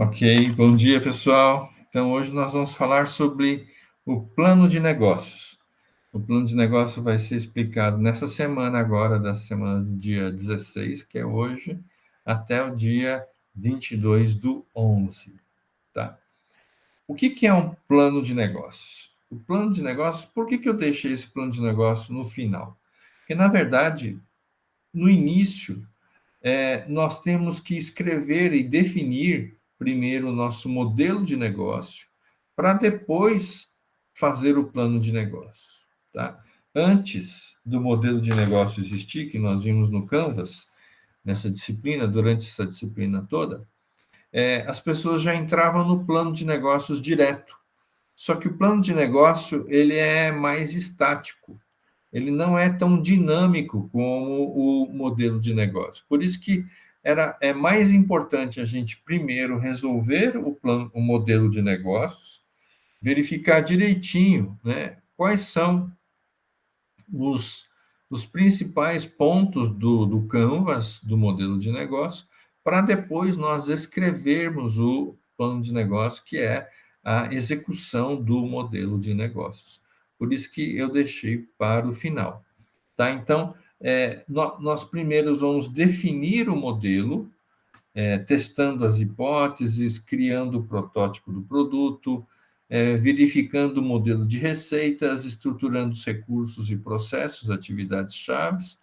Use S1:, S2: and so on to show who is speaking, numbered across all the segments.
S1: Ok, bom dia pessoal. Então hoje nós vamos falar sobre o plano de negócios. O plano de negócio vai ser explicado nessa semana agora, da semana do dia 16, que é hoje, até o dia 22 do 11, tá? O que é um plano de negócios? O plano de negócios, por que eu deixei esse plano de negócio no final? Porque, na verdade, no início, nós temos que escrever e definir primeiro o nosso modelo de negócio, para depois fazer o plano de negócios, tá? Antes do modelo de negócio existir, que nós vimos no Canvas, nessa disciplina, durante essa disciplina toda, as pessoas já entravam no plano de negócios direto. Só que o plano de negócio ele é mais estático, ele não é tão dinâmico como o modelo de negócio. Por isso que é mais importante a gente primeiro resolver o modelo de negócios, verificar direitinho, né, quais são os, os principais pontos do Canvas, do modelo de negócio, para depois nós escrevermos o plano de negócio, que é a execução do modelo de negócios. Por isso que eu deixei para o final. Tá? Então, nós primeiro vamos definir o modelo, testando as hipóteses, criando o protótipo do produto, verificando o modelo de receitas, estruturando os recursos e processos, atividades chaves,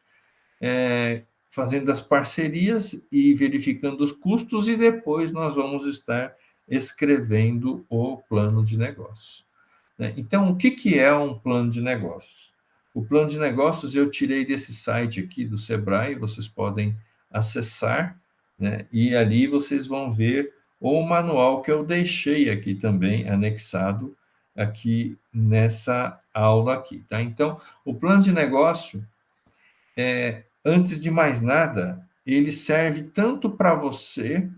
S1: fazendo as parcerias e verificando os custos, e depois nós vamos estar escrevendo o plano de negócio. Então, o que é um plano de negócios? O plano de negócios eu tirei desse site aqui do Sebrae, vocês podem acessar, né? E ali vocês vão ver o manual que eu deixei aqui também anexado aqui nessa aula aqui, tá? Então, o plano de negócio, antes de mais nada, ele serve tanto para você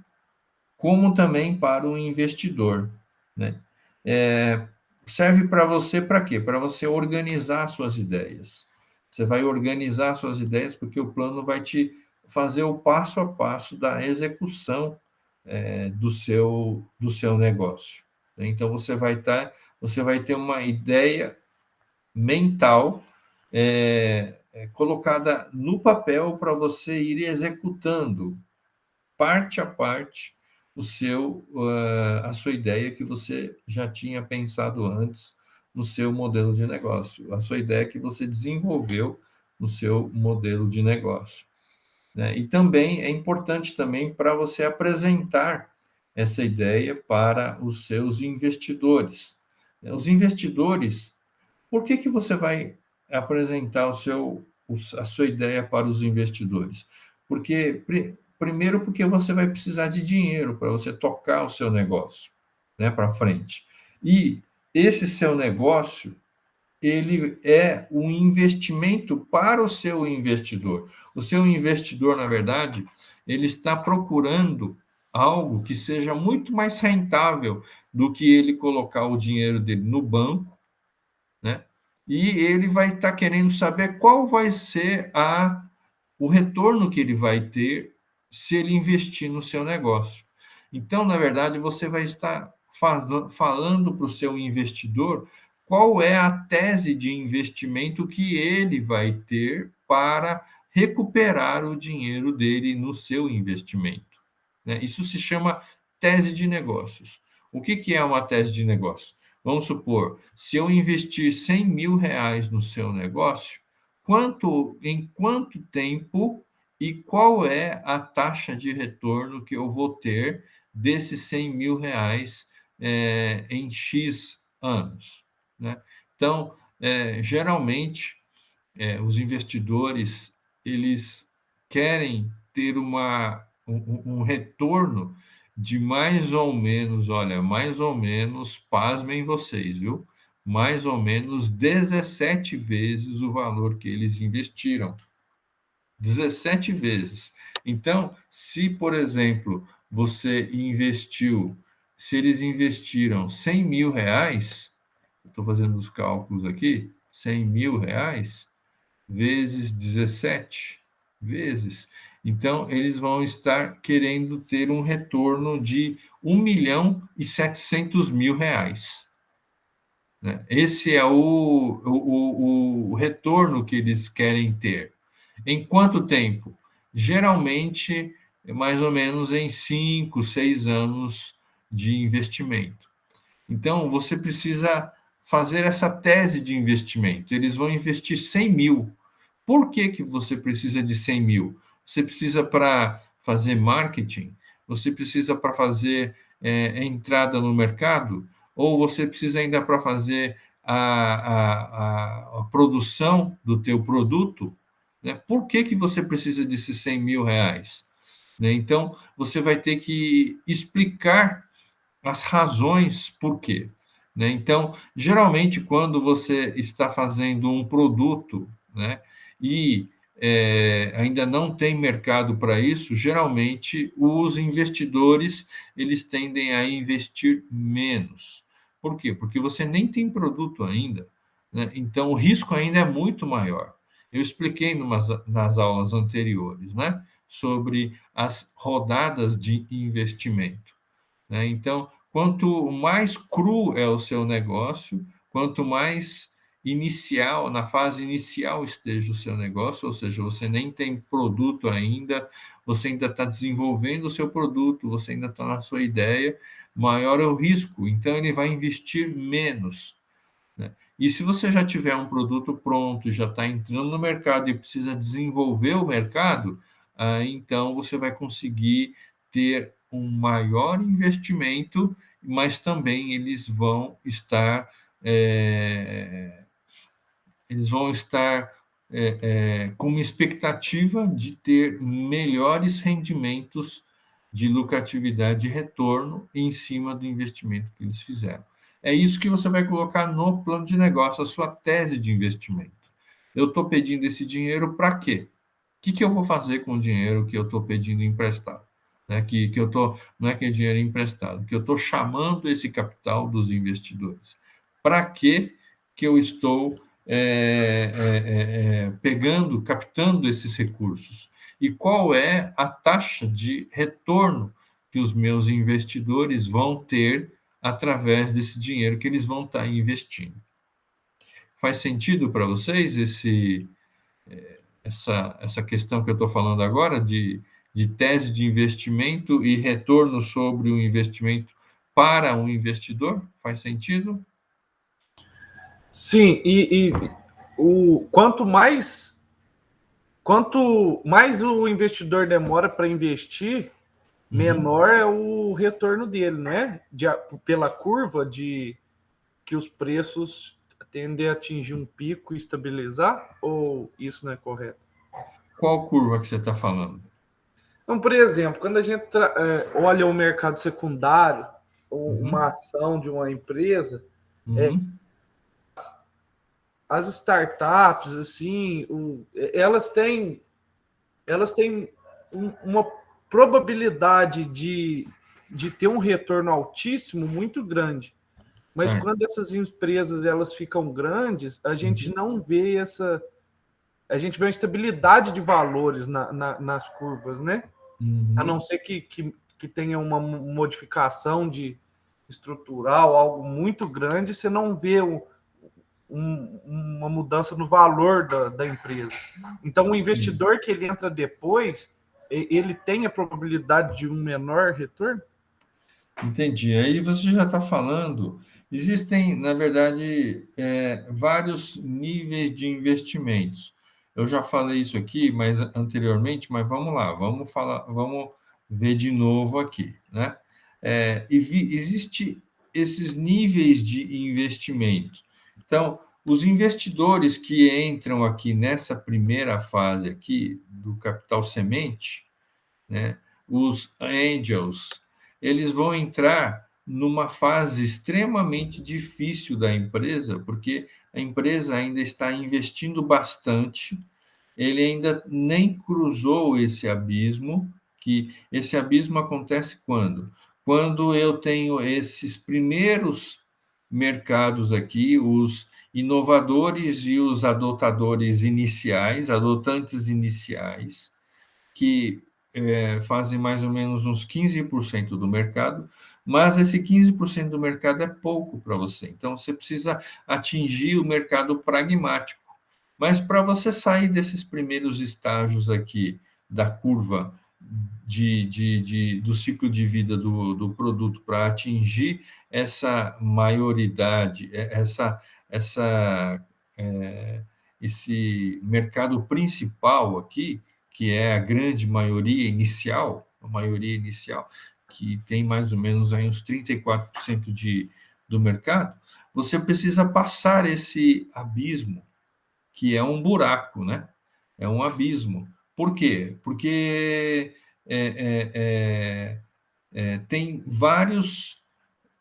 S1: como também para o investidor, né? Serve para você para quê? Para você organizar suas ideias. Você vai organizar suas ideias porque o plano vai te fazer o passo a passo da execução do seu negócio. Então você vai ter uma ideia mental colocada no papel para você ir executando parte a parte a sua ideia que você já tinha pensado antes no seu modelo de negócio, a sua ideia que você desenvolveu no seu modelo de negócio, né? E também é importante também para você apresentar essa ideia para os seus investidores. Os investidores, por que você vai apresentar a sua ideia para os investidores? Porque, primeiro, porque você vai precisar de dinheiro para você tocar o seu negócio, né, para frente. E esse seu negócio, ele é um investimento para o seu investidor. O seu investidor, na verdade, ele está procurando algo que seja muito mais rentável do que ele colocar o dinheiro dele no banco, né? E ele vai estar querendo saber qual vai ser o retorno que ele vai ter se ele investir no seu negócio. Então, na verdade, você vai estar falando para o seu investidor qual é a tese de investimento que ele vai ter para recuperar o dinheiro dele no seu investimento, né? Isso se chama tese de negócios. O que é uma tese de negócio? Vamos supor, se eu investir R$ 100.000 no seu negócio, em quanto tempo e qual é a taxa de retorno que eu vou ter desses R$ 100.000 em X anos, né? Então, geralmente, os investidores eles querem ter um retorno de mais ou menos, olha, mais ou menos, pasmem vocês, viu? Mais ou menos 17 vezes o valor que eles investiram. 17 vezes. Então, se, por exemplo, se eles investiram R$ 100.000, estou fazendo os cálculos aqui, R$ 100.000 vezes 17 vezes, Então, eles vão estar querendo ter um retorno de R$ 1.700.000. Né? Esse é o retorno que eles querem ter. Em quanto tempo? Geralmente, mais ou menos em 5, 6 anos de investimento. Então, você precisa fazer essa tese de investimento. Eles vão investir 100 mil. Por que, que você precisa de 100 mil? Você precisa para fazer marketing? Você precisa para fazer entrada no mercado? Ou você precisa ainda para fazer a produção do teu produto? Né? Por que, que você precisa desses 100 mil reais? Né? Então, você vai ter que explicar as razões por quê. Né? Então, geralmente, quando você está fazendo um produto, né, e ainda não tem mercado para isso, geralmente os investidores eles tendem a investir menos. Por quê? Porque você nem tem produto ainda. Né? Então, o risco ainda é muito maior. Eu expliquei nas aulas anteriores, né, sobre as rodadas de investimento. Né? Então, quanto mais cru é o seu negócio, quanto mais inicial, na fase inicial esteja o seu negócio, ou seja, você nem tem produto ainda, você ainda está desenvolvendo o seu produto, você ainda está na sua ideia, maior é o risco. Então, ele vai investir menos. Né? E se você já tiver um produto pronto, já está entrando no mercado e precisa desenvolver o mercado, então você vai conseguir ter um maior investimento, mas também é, eles vão estar com uma expectativa de ter melhores rendimentos de lucratividade e retorno em cima do investimento que eles fizeram. É isso que você vai colocar no plano de negócio, a sua tese de investimento. Eu estou pedindo esse dinheiro para quê? O que eu vou fazer com o dinheiro que eu estou pedindo emprestado? Né? Que eu tô, não é que é dinheiro emprestado, que eu estou chamando esse capital dos investidores. Para que eu estou pegando, captando esses recursos? E qual é a taxa de retorno que os meus investidores vão ter através desse dinheiro que eles vão estar investindo? Faz sentido para vocês essa questão que eu estou falando agora de tese de investimento e retorno sobre o investimento para um investidor? Faz sentido?
S2: Sim, quanto mais o investidor demora para investir, menor é o retorno dele, né? Pela curva de que os preços tendem a atingir um pico e estabilizar, ou isso não é correto?
S1: Qual curva que você está falando?
S2: Então, por exemplo, quando a gente olha o mercado secundário, ou uma
S1: Uhum.
S2: ação de uma empresa,
S1: Uhum.
S2: as startups, assim, elas têm uma probabilidade de ter um retorno altíssimo muito grande. Mas
S1: Certo.
S2: quando essas empresas elas ficam grandes, a gente
S1: Uhum.
S2: não vê a gente vê uma estabilidade de valores nas curvas, né? A não
S1: Uhum.
S2: ser que tenha uma modificação de estrutural, algo muito grande, você não vê uma mudança no valor da empresa. Então, o investidor que ele entra depois, ele tem a probabilidade de um menor retorno?
S1: Entendi. Aí você já está falando. Existem, na verdade, vários níveis de investimentos. Eu já falei isso aqui, mas anteriormente, mas vamos lá, vamos falar, vamos ver de novo aqui, né? Existe esses níveis de investimento. Então, os investidores que entram aqui nessa primeira fase aqui do capital semente, né? Os angels, eles vão entrar numa fase extremamente difícil da empresa, porque a empresa ainda está investindo bastante, ele ainda nem cruzou esse abismo, que esse abismo acontece quando? Quando eu tenho esses primeiros mercados aqui, os inovadores e os adotadores iniciais, adotantes iniciais, que fazem mais ou menos uns 15% do mercado, mas esse 15% do mercado é pouco para você. Então, você precisa atingir o mercado pragmático. Mas para você sair desses primeiros estágios aqui da curva do ciclo de vida do produto para atingir essa maioridade, essa, esse mercado principal aqui, que é a grande maioria inicial, a maioria inicial, que tem mais ou menos aí uns 34% do mercado, você precisa passar esse abismo, que é um buraco, né? É um abismo. Por quê? Porque tem vários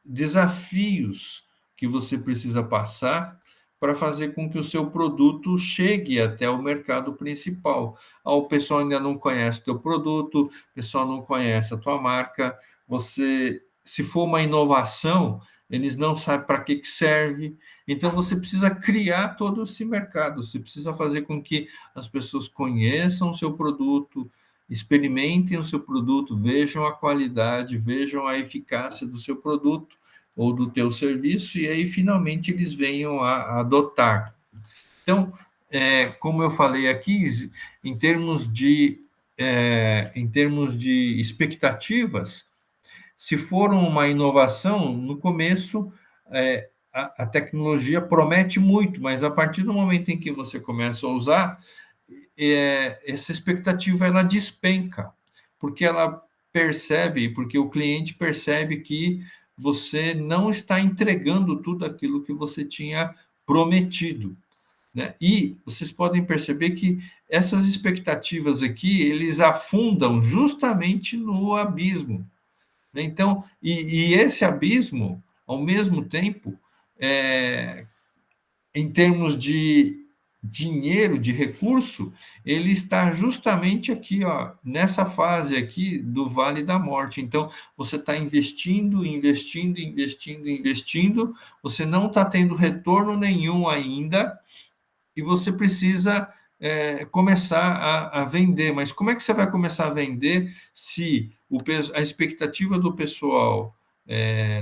S1: desafios que você precisa passar para fazer com que o seu produto chegue até o mercado principal. O pessoal ainda não conhece o teu produto, o pessoal não conhece a tua marca. Você, se for uma inovação, eles não sabem para que serve. Então, você precisa criar todo esse mercado. Você precisa fazer com que as pessoas conheçam o seu produto, experimentem o seu produto, vejam a qualidade, vejam a eficácia do seu produto ou do teu serviço, e aí finalmente eles venham a adotar. Então, como eu falei aqui, em em termos de expectativas, se for uma inovação, no começo a tecnologia promete muito, mas a partir do momento em que você começa a usar, essa expectativa ela despenca, porque ela percebe, porque o cliente percebe que você não está entregando tudo aquilo que você tinha prometido, né? E vocês podem perceber que essas expectativas aqui, eles afundam justamente no abismo, né? Então, e esse abismo, ao mesmo tempo, é, em termos de dinheiro, de recurso, ele está justamente aqui, ó, nessa fase aqui do Vale da Morte. Então, você está investindo, investindo, investindo, investindo, você não está tendo retorno nenhum ainda, e você precisa começar a vender. Mas como é que você vai começar a vender se a expectativa do pessoal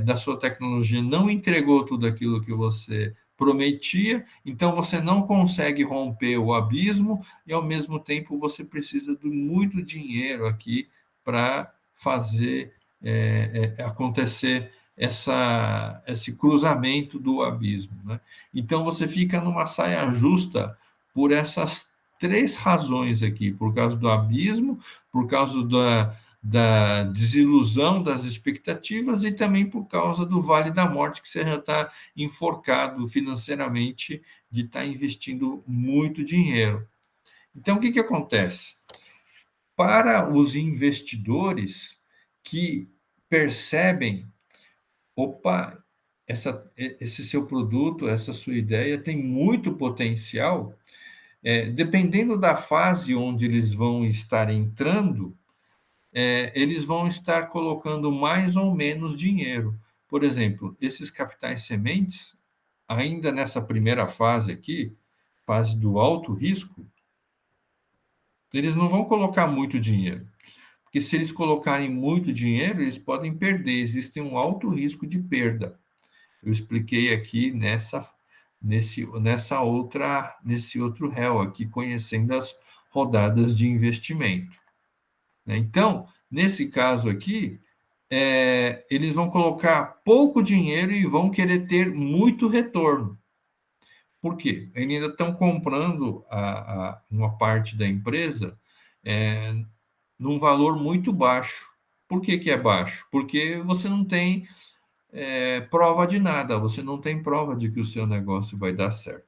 S1: da sua tecnologia não entregou tudo aquilo que você prometia, então você não consegue romper o abismo e, ao mesmo tempo, você precisa de muito dinheiro aqui para fazer acontecer esse cruzamento do abismo, né? Então, você fica numa saia justa por essas três razões aqui: por causa do abismo, por causa da desilusão das expectativas e também por causa do Vale da Morte, que você já está enforcado financeiramente de estar investindo muito dinheiro. Então, o que acontece? Para os investidores que percebem, opa, esse seu produto, essa sua ideia tem muito potencial, dependendo da fase onde eles vão estar entrando, eles vão estar colocando mais ou menos dinheiro. Por exemplo, esses capitais sementes, ainda nessa primeira fase aqui, fase do alto risco, eles não vão colocar muito dinheiro. Porque se eles colocarem muito dinheiro, eles podem perder, existe um alto risco de perda. Eu expliquei aqui nesse outro réu aqui, conhecendo as rodadas de investimento, né? Então, nesse caso aqui, eles vão colocar pouco dinheiro e vão querer ter muito retorno. Por quê? Eles ainda estão comprando uma parte da empresa num valor muito baixo. Por que é baixo? Porque você não tem prova de nada, você não tem prova de que o seu negócio vai dar certo,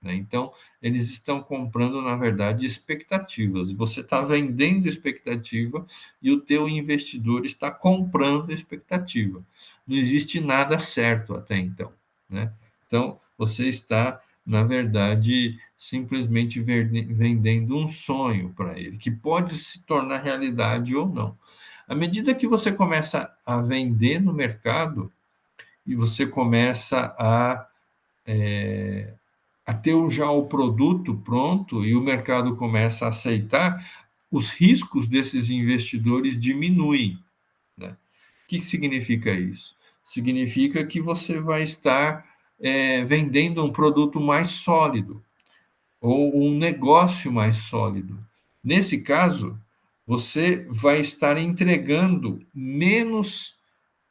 S1: né? Então, eles estão comprando, na verdade, expectativas. Você está vendendo expectativa e o teu investidor está comprando expectativa. Não existe nada certo até então, né? Então, você está, na verdade, simplesmente vendendo um sonho para ele, que pode se tornar realidade ou não. À medida que você começa a vender no mercado e você começa a ter já o produto pronto e o mercado começa a aceitar, os riscos desses investidores diminuem, né? O que significa isso? Significa que você vai estar vendendo um produto mais sólido ou um negócio mais sólido. Nesse caso, você vai estar entregando menos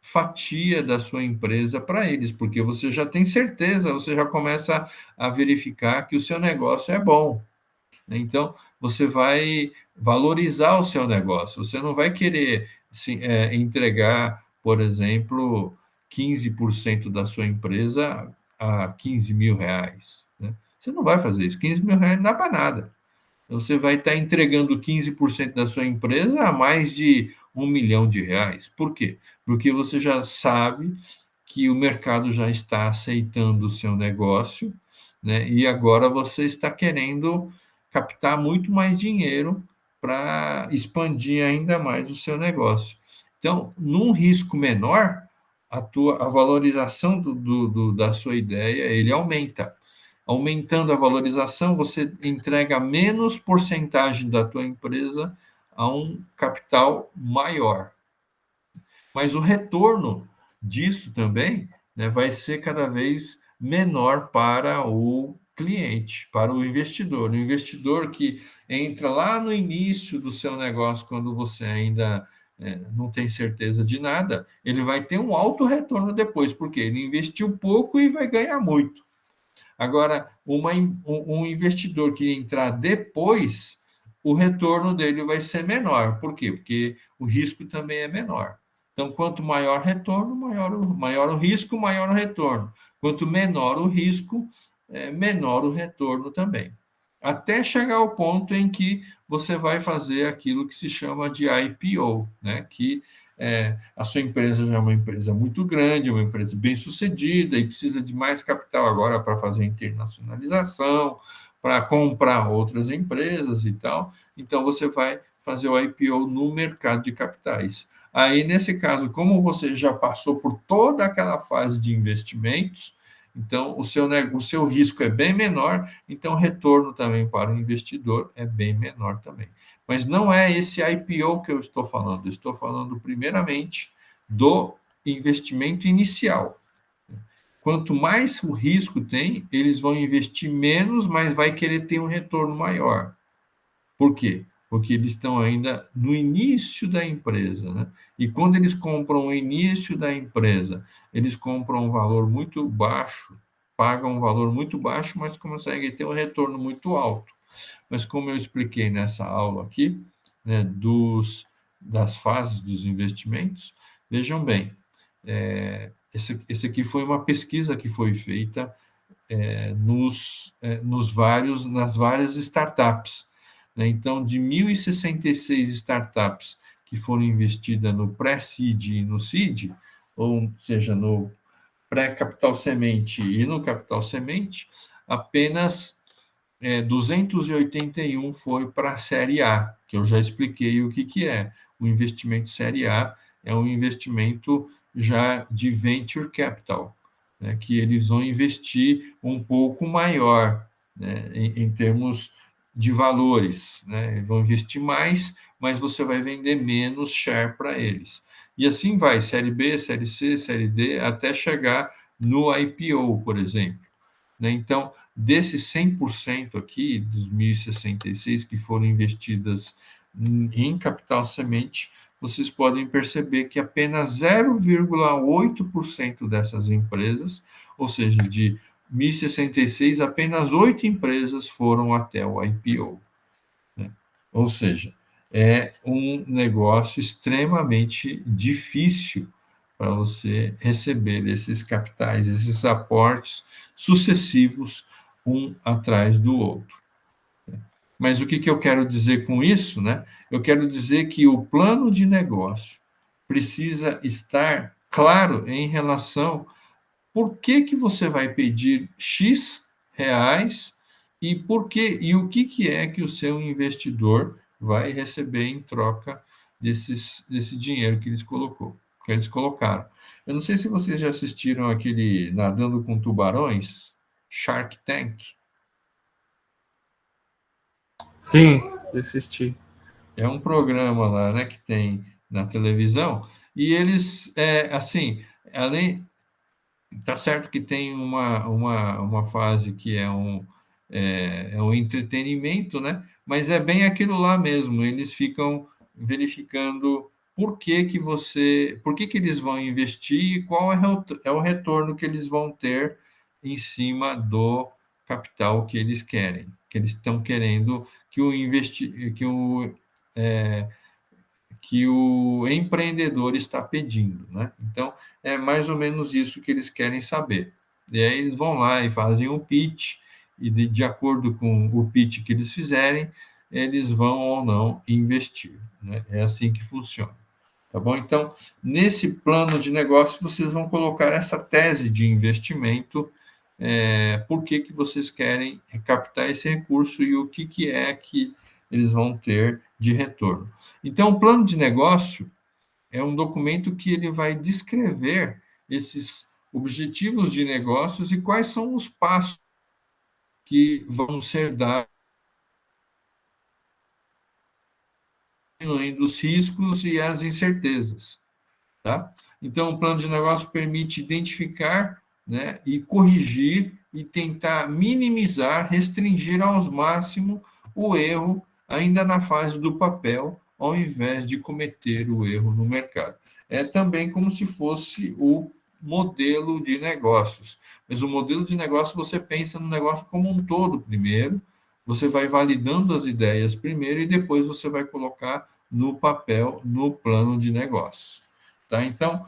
S1: fatia da sua empresa para eles, porque você já tem certeza, você já começa a verificar que o seu negócio é bom. Então, você vai valorizar o seu negócio. Você não vai querer entregar, por exemplo, 15% da sua empresa a 15 mil reais. Né? Você não vai fazer isso. 15 mil reais não dá para nada. Você vai estar entregando 15% da sua empresa a mais de 1 milhão de reais. Por quê? Porque você já sabe que o mercado já está aceitando o seu negócio, né? E agora você está querendo captar muito mais dinheiro para expandir ainda mais o seu negócio. Então, num risco menor, a valorização da sua ideia ele aumenta. Aumentando a valorização, você entrega menos porcentagem da tua empresa a um capital maior. Mas o retorno disso também, né, vai ser cada vez menor para o cliente, para o investidor. O investidor que entra lá no início do seu negócio, quando você ainda não tem certeza de nada, ele vai ter um alto retorno depois, porque ele investiu pouco e vai ganhar muito. Agora, um investidor que entrar depois, o retorno dele vai ser menor. Por quê? Porque o risco também é menor. Então, quanto maior retorno, maior o risco, maior o retorno. Quanto menor o risco, menor o retorno também. Até chegar ao ponto em que você vai fazer aquilo que se chama de IPO, né? Que a sua empresa já é uma empresa muito grande, uma empresa bem sucedida e precisa de mais capital agora para fazer internacionalização, para comprar outras empresas e tal. Então, você vai fazer o IPO no mercado de capitais. Aí, nesse caso, como você já passou por toda aquela fase de investimentos, então o seu risco é bem menor, então o retorno também para o investidor é bem menor também. Mas não é esse IPO que eu estou falando. Eu estou falando, primeiramente, do investimento inicial. Quanto mais o risco tem, eles vão investir menos, mas vai querer ter um retorno maior. Por quê? Porque eles estão ainda no início da empresa, né? E quando eles compram o início da empresa, eles compram um valor muito baixo, pagam um valor muito baixo, mas conseguem ter um retorno muito alto. Mas como eu expliquei nessa aula aqui, né, das fases dos investimentos, vejam bem, esse aqui foi uma pesquisa que foi feita nas várias startups, né? Então, de 1.066 startups que foram investidas no pré-seed e no seed, ou seja, no pré-capital semente e no capital semente, apenas 281 foi para a série A, que eu já expliquei o que é. O investimento série A é um investimento já de venture capital, né, que eles vão investir um pouco maior, né, em termos de valores, né, vão investir mais, mas você vai vender menos share para eles. E assim vai, série B, série C, série D, até chegar no IPO, por exemplo. Né? Então, desses 100% aqui, dos 1.066 que foram investidas em capital semente, vocês podem perceber que apenas 0,8% dessas empresas, ou seja, de 1.066, apenas 8 empresas foram até o IPO. Né? Ou seja, é um negócio extremamente difícil para você receber esses capitais, esses aportes sucessivos, um atrás do outro. Mas o que eu quero dizer com isso, né? Eu quero dizer que o plano de negócio precisa estar claro em relação por que você vai pedir X reais e por que e o que é que o seu investidor vai receber em troca desse dinheiro que eles colocaram. Eu não sei se vocês já assistiram aquele Nadando com Tubarões, Shark Tank.
S2: Sim, eu assisti.
S1: É um programa lá, né, que tem na televisão, e eles, assim, além, tá certo que tem uma fase que é um entretenimento, né? Mas é bem aquilo lá mesmo. Eles ficam verificando por que eles vão investir e qual é o retorno que eles vão ter em cima do capital que eles querem, que eles estão querendo é, que o empreendedor está pedindo, né? Então, é mais ou menos isso que eles querem saber. E aí eles vão lá e fazem um pitch, e de acordo com o pitch que eles fizerem, eles vão ou não investir, né? É assim que funciona. Tá bom? Então, nesse plano de negócio, vocês vão colocar essa tese de investimento, por que vocês querem captar esse recurso e o que é que eles vão ter de retorno. Então, o plano de negócio é um documento que ele vai descrever esses objetivos de negócios e quais são os passos que vão ser dados, diminuindo os riscos e as incertezas. Tá? Então, o plano de negócio permite identificar, né, e corrigir e tentar minimizar, restringir ao máximo o erro ainda na fase do papel, ao invés de cometer o erro no mercado. É também como se fosse o modelo de negócios. Mas o modelo de negócio, você pensa no negócio como um todo primeiro, você vai validando as ideias primeiro e depois você vai colocar no papel, no plano de negócios. Tá? Então,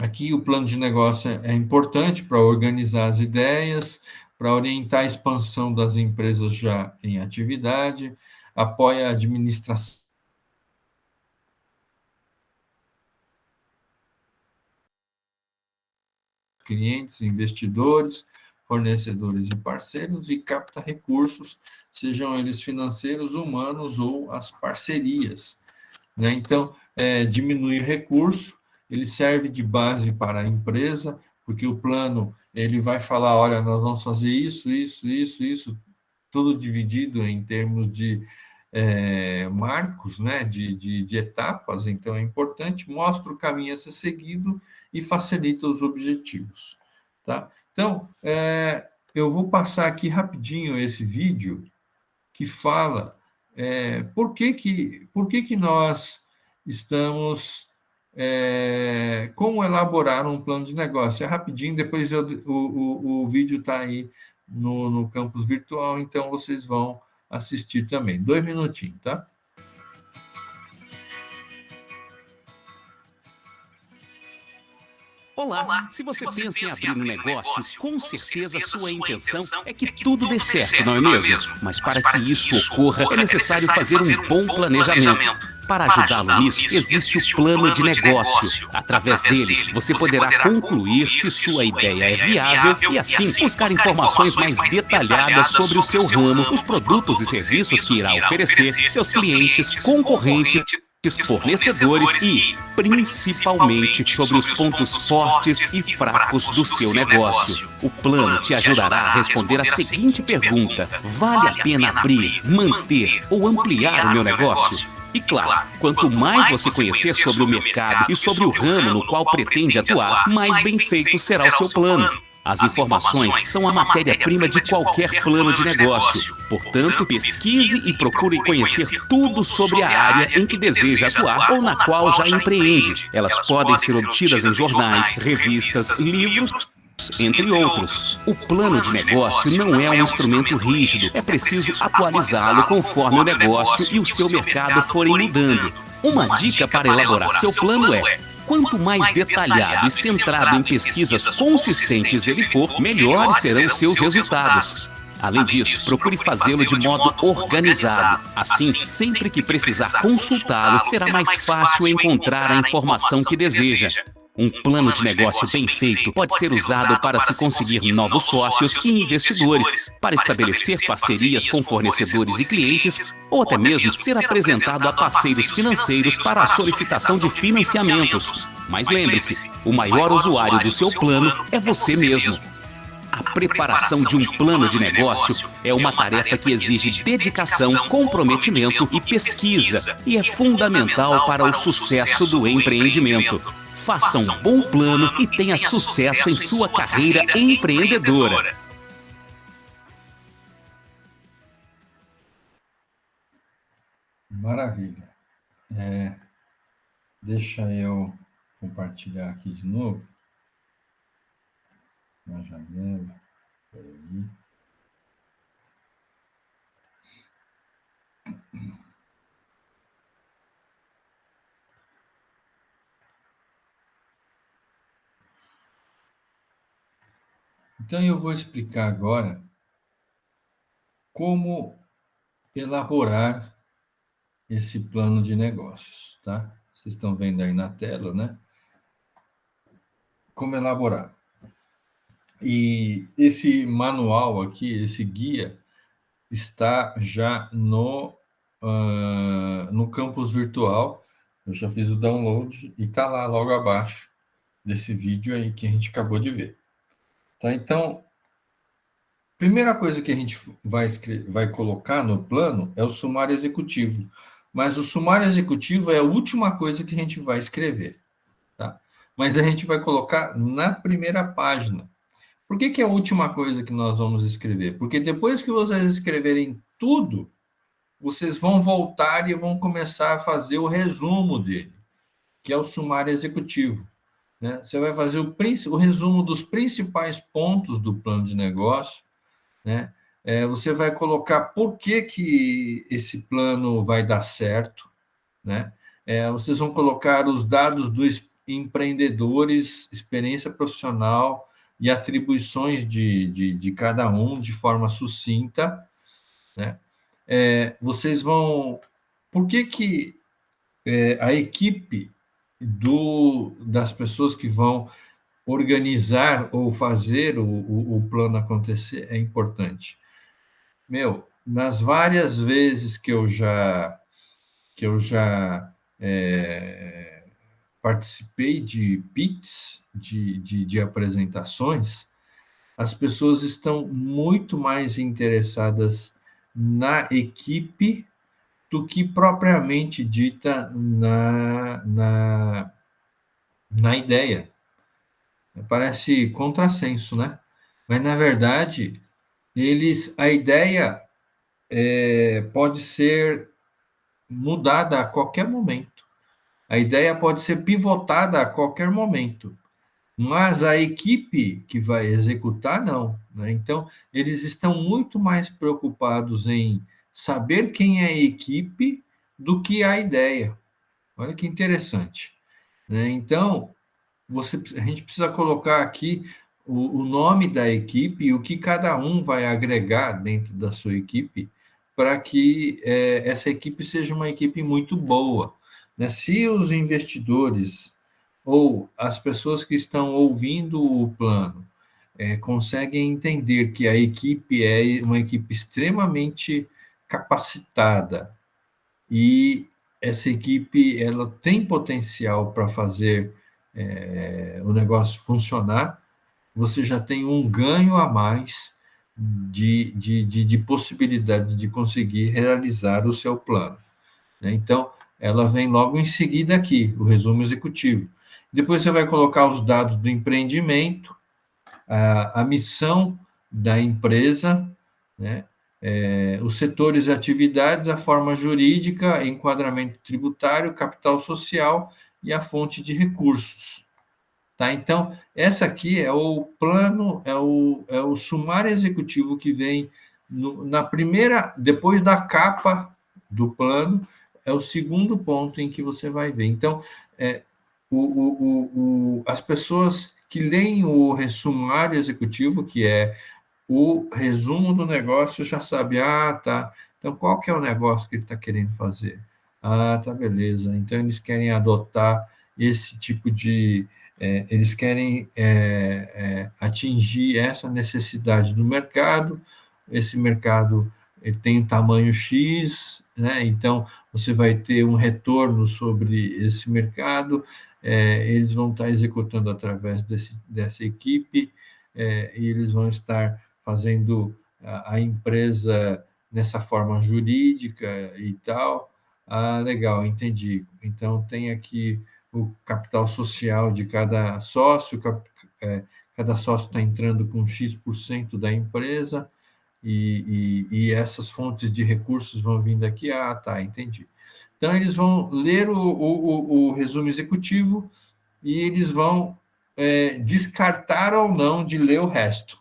S1: aqui o plano de negócio é importante para organizar as ideias, para orientar a expansão das empresas já em atividade, apoia a administração de clientes, investidores, fornecedores e parceiros e capta recursos, sejam eles financeiros, humanos ou as parcerias. Né? Então, diminuir recurso, ele serve de base para a empresa, porque o plano ele vai falar, olha, nós vamos fazer isso, isso, isso, isso, tudo dividido em termos de marcos, né? de etapas, então é importante, mostra o caminho a ser seguido e facilita os objetivos. Tá? Então, eu vou passar aqui rapidinho esse vídeo que fala por que nós estamos. Como elaborar um plano de negócio. É rapidinho, depois o vídeo está aí no campus virtual, então vocês vão assistir também. 2 minutinhos, tá?
S3: Olá! Se você pensa em abrir um negócio, com certeza sua intenção é que tudo dê certo, não é mesmo? Mas para que isso ocorra, é necessário fazer um bom planejamento. Para ajudá-lo nisso, existe o plano de negócio. Através dele, você poderá concluir se sua ideia é viável e, assim, buscar informações mais detalhadas sobre o seu ramo, os produtos e serviços que irá oferecer, seus clientes, concorrentes, fornecedores e, principalmente, sobre os pontos fortes e fracos do seu negócio. O plano te ajudará a responder a seguinte pergunta: vale a pena abrir, manter ou ampliar o meu negócio? E claro, quanto mais você conhecer sobre o mercado e sobre o ramo no qual pretende atuar, mais bem feito será o seu plano. As informações são a matéria-prima de qualquer plano de negócio. Portanto, pesquise e procure conhecer tudo sobre a área em que deseja atuar ou na qual já empreende. Elas podem ser obtidas em jornais, revistas, livros, entre outros. O plano de negócio não é um instrumento rígido. É preciso atualizá-lo conforme o negócio e o seu mercado forem mudando. Uma dica para elaborar seu plano é: quanto mais detalhado e centrado em pesquisas consistentes ele for, melhores serão os seus resultados. Além disso, procure fazê-lo de modo organizado. Assim, sempre que precisar consultá-lo, será mais fácil encontrar a informação que deseja. Um plano de negócio bem feito pode ser usado para se conseguir novos sócios e investidores, para estabelecer parcerias com fornecedores e clientes, ou até mesmo ser apresentado a parceiros financeiros para a solicitação de financiamentos. Mas lembre-se, o maior usuário do seu plano é você mesmo. A preparação de um plano de negócio é uma tarefa que exige dedicação, comprometimento e pesquisa, e é fundamental para o sucesso do empreendimento. Faça um bom plano e tenha sucesso em sua carreira empreendedora.
S1: Maravilha. Deixa eu compartilhar aqui de novo. Na janela. Peraí. Então, eu vou explicar agora como elaborar esse plano de negócios, tá? Vocês estão vendo aí na tela, né? Como elaborar. E esse manual aqui, esse guia, está já no campus virtual. Eu já fiz o download e está lá logo abaixo desse vídeo aí que a gente acabou de ver. Tá? Então, primeira coisa que a gente vai colocar no plano é o sumário executivo. Mas o sumário executivo é a última coisa que a gente vai escrever. Tá? Mas a gente vai colocar na primeira página. Por que é a última coisa que nós vamos escrever? Porque depois que vocês escreverem tudo, vocês vão voltar e vão começar a fazer o resumo dele, que é o sumário executivo. Né? Você vai fazer o resumo dos principais pontos do plano de negócio, né? Você vai colocar por que esse plano vai dar certo, né? Vocês vão colocar os dados dos empreendedores, experiência profissional e atribuições de cada um de forma sucinta, né? Vocês vão... Por que a equipe das pessoas que vão organizar ou fazer o plano acontecer é importante? Nas várias vezes que eu já participei de PITs, de apresentações, as pessoas estão muito mais interessadas na equipe do que propriamente dita na ideia. Parece contrassenso, né? Mas, na verdade, a ideia pode ser mudada a qualquer momento. A ideia pode ser pivotada a qualquer momento. Mas a equipe que vai executar, não. Né? Então, eles estão muito mais preocupados em saber quem é a equipe do que a ideia. Olha que interessante. Né? Então, a gente precisa colocar aqui o nome da equipe e o que cada um vai agregar dentro da sua equipe para que essa equipe seja uma equipe muito boa. Né? Se os investidores ou as pessoas que estão ouvindo o plano conseguem entender que a equipe é uma equipe extremamente capacitada e essa equipe ela tem potencial para fazer o negócio funcionar, você já tem um ganho a mais de possibilidade de conseguir realizar o seu plano. Né? Então, ela vem logo em seguida aqui, o resumo executivo. Depois você vai colocar os dados do empreendimento, a missão da empresa, né? Os setores e atividades, a forma jurídica, enquadramento tributário, capital social e a fonte de recursos. Tá? Então, essa aqui é o plano, é o sumário executivo que vem na primeira, depois da capa do plano, é o segundo ponto em que você vai ver. Então, as pessoas que leem o sumário executivo, que é o resumo do negócio, já sabem, tá. Então, qual que é o negócio que ele está querendo fazer? Tá, beleza. Então, eles querem adotar esse tipo de... eles querem atingir essa necessidade do mercado, esse mercado ele tem um tamanho X, né? Então, você vai ter um retorno sobre esse mercado, eles vão estar executando através dessa equipe, e eles vão estar fazendo a empresa nessa forma jurídica e tal. Ah, legal, entendi. Então, tem aqui o capital social de cada sócio, cada sócio está entrando com X% da empresa, e essas fontes de recursos vão vindo aqui. Ah, tá, entendi. Então, eles vão ler o resumo executivo e eles vão descartar ou não de ler o resto.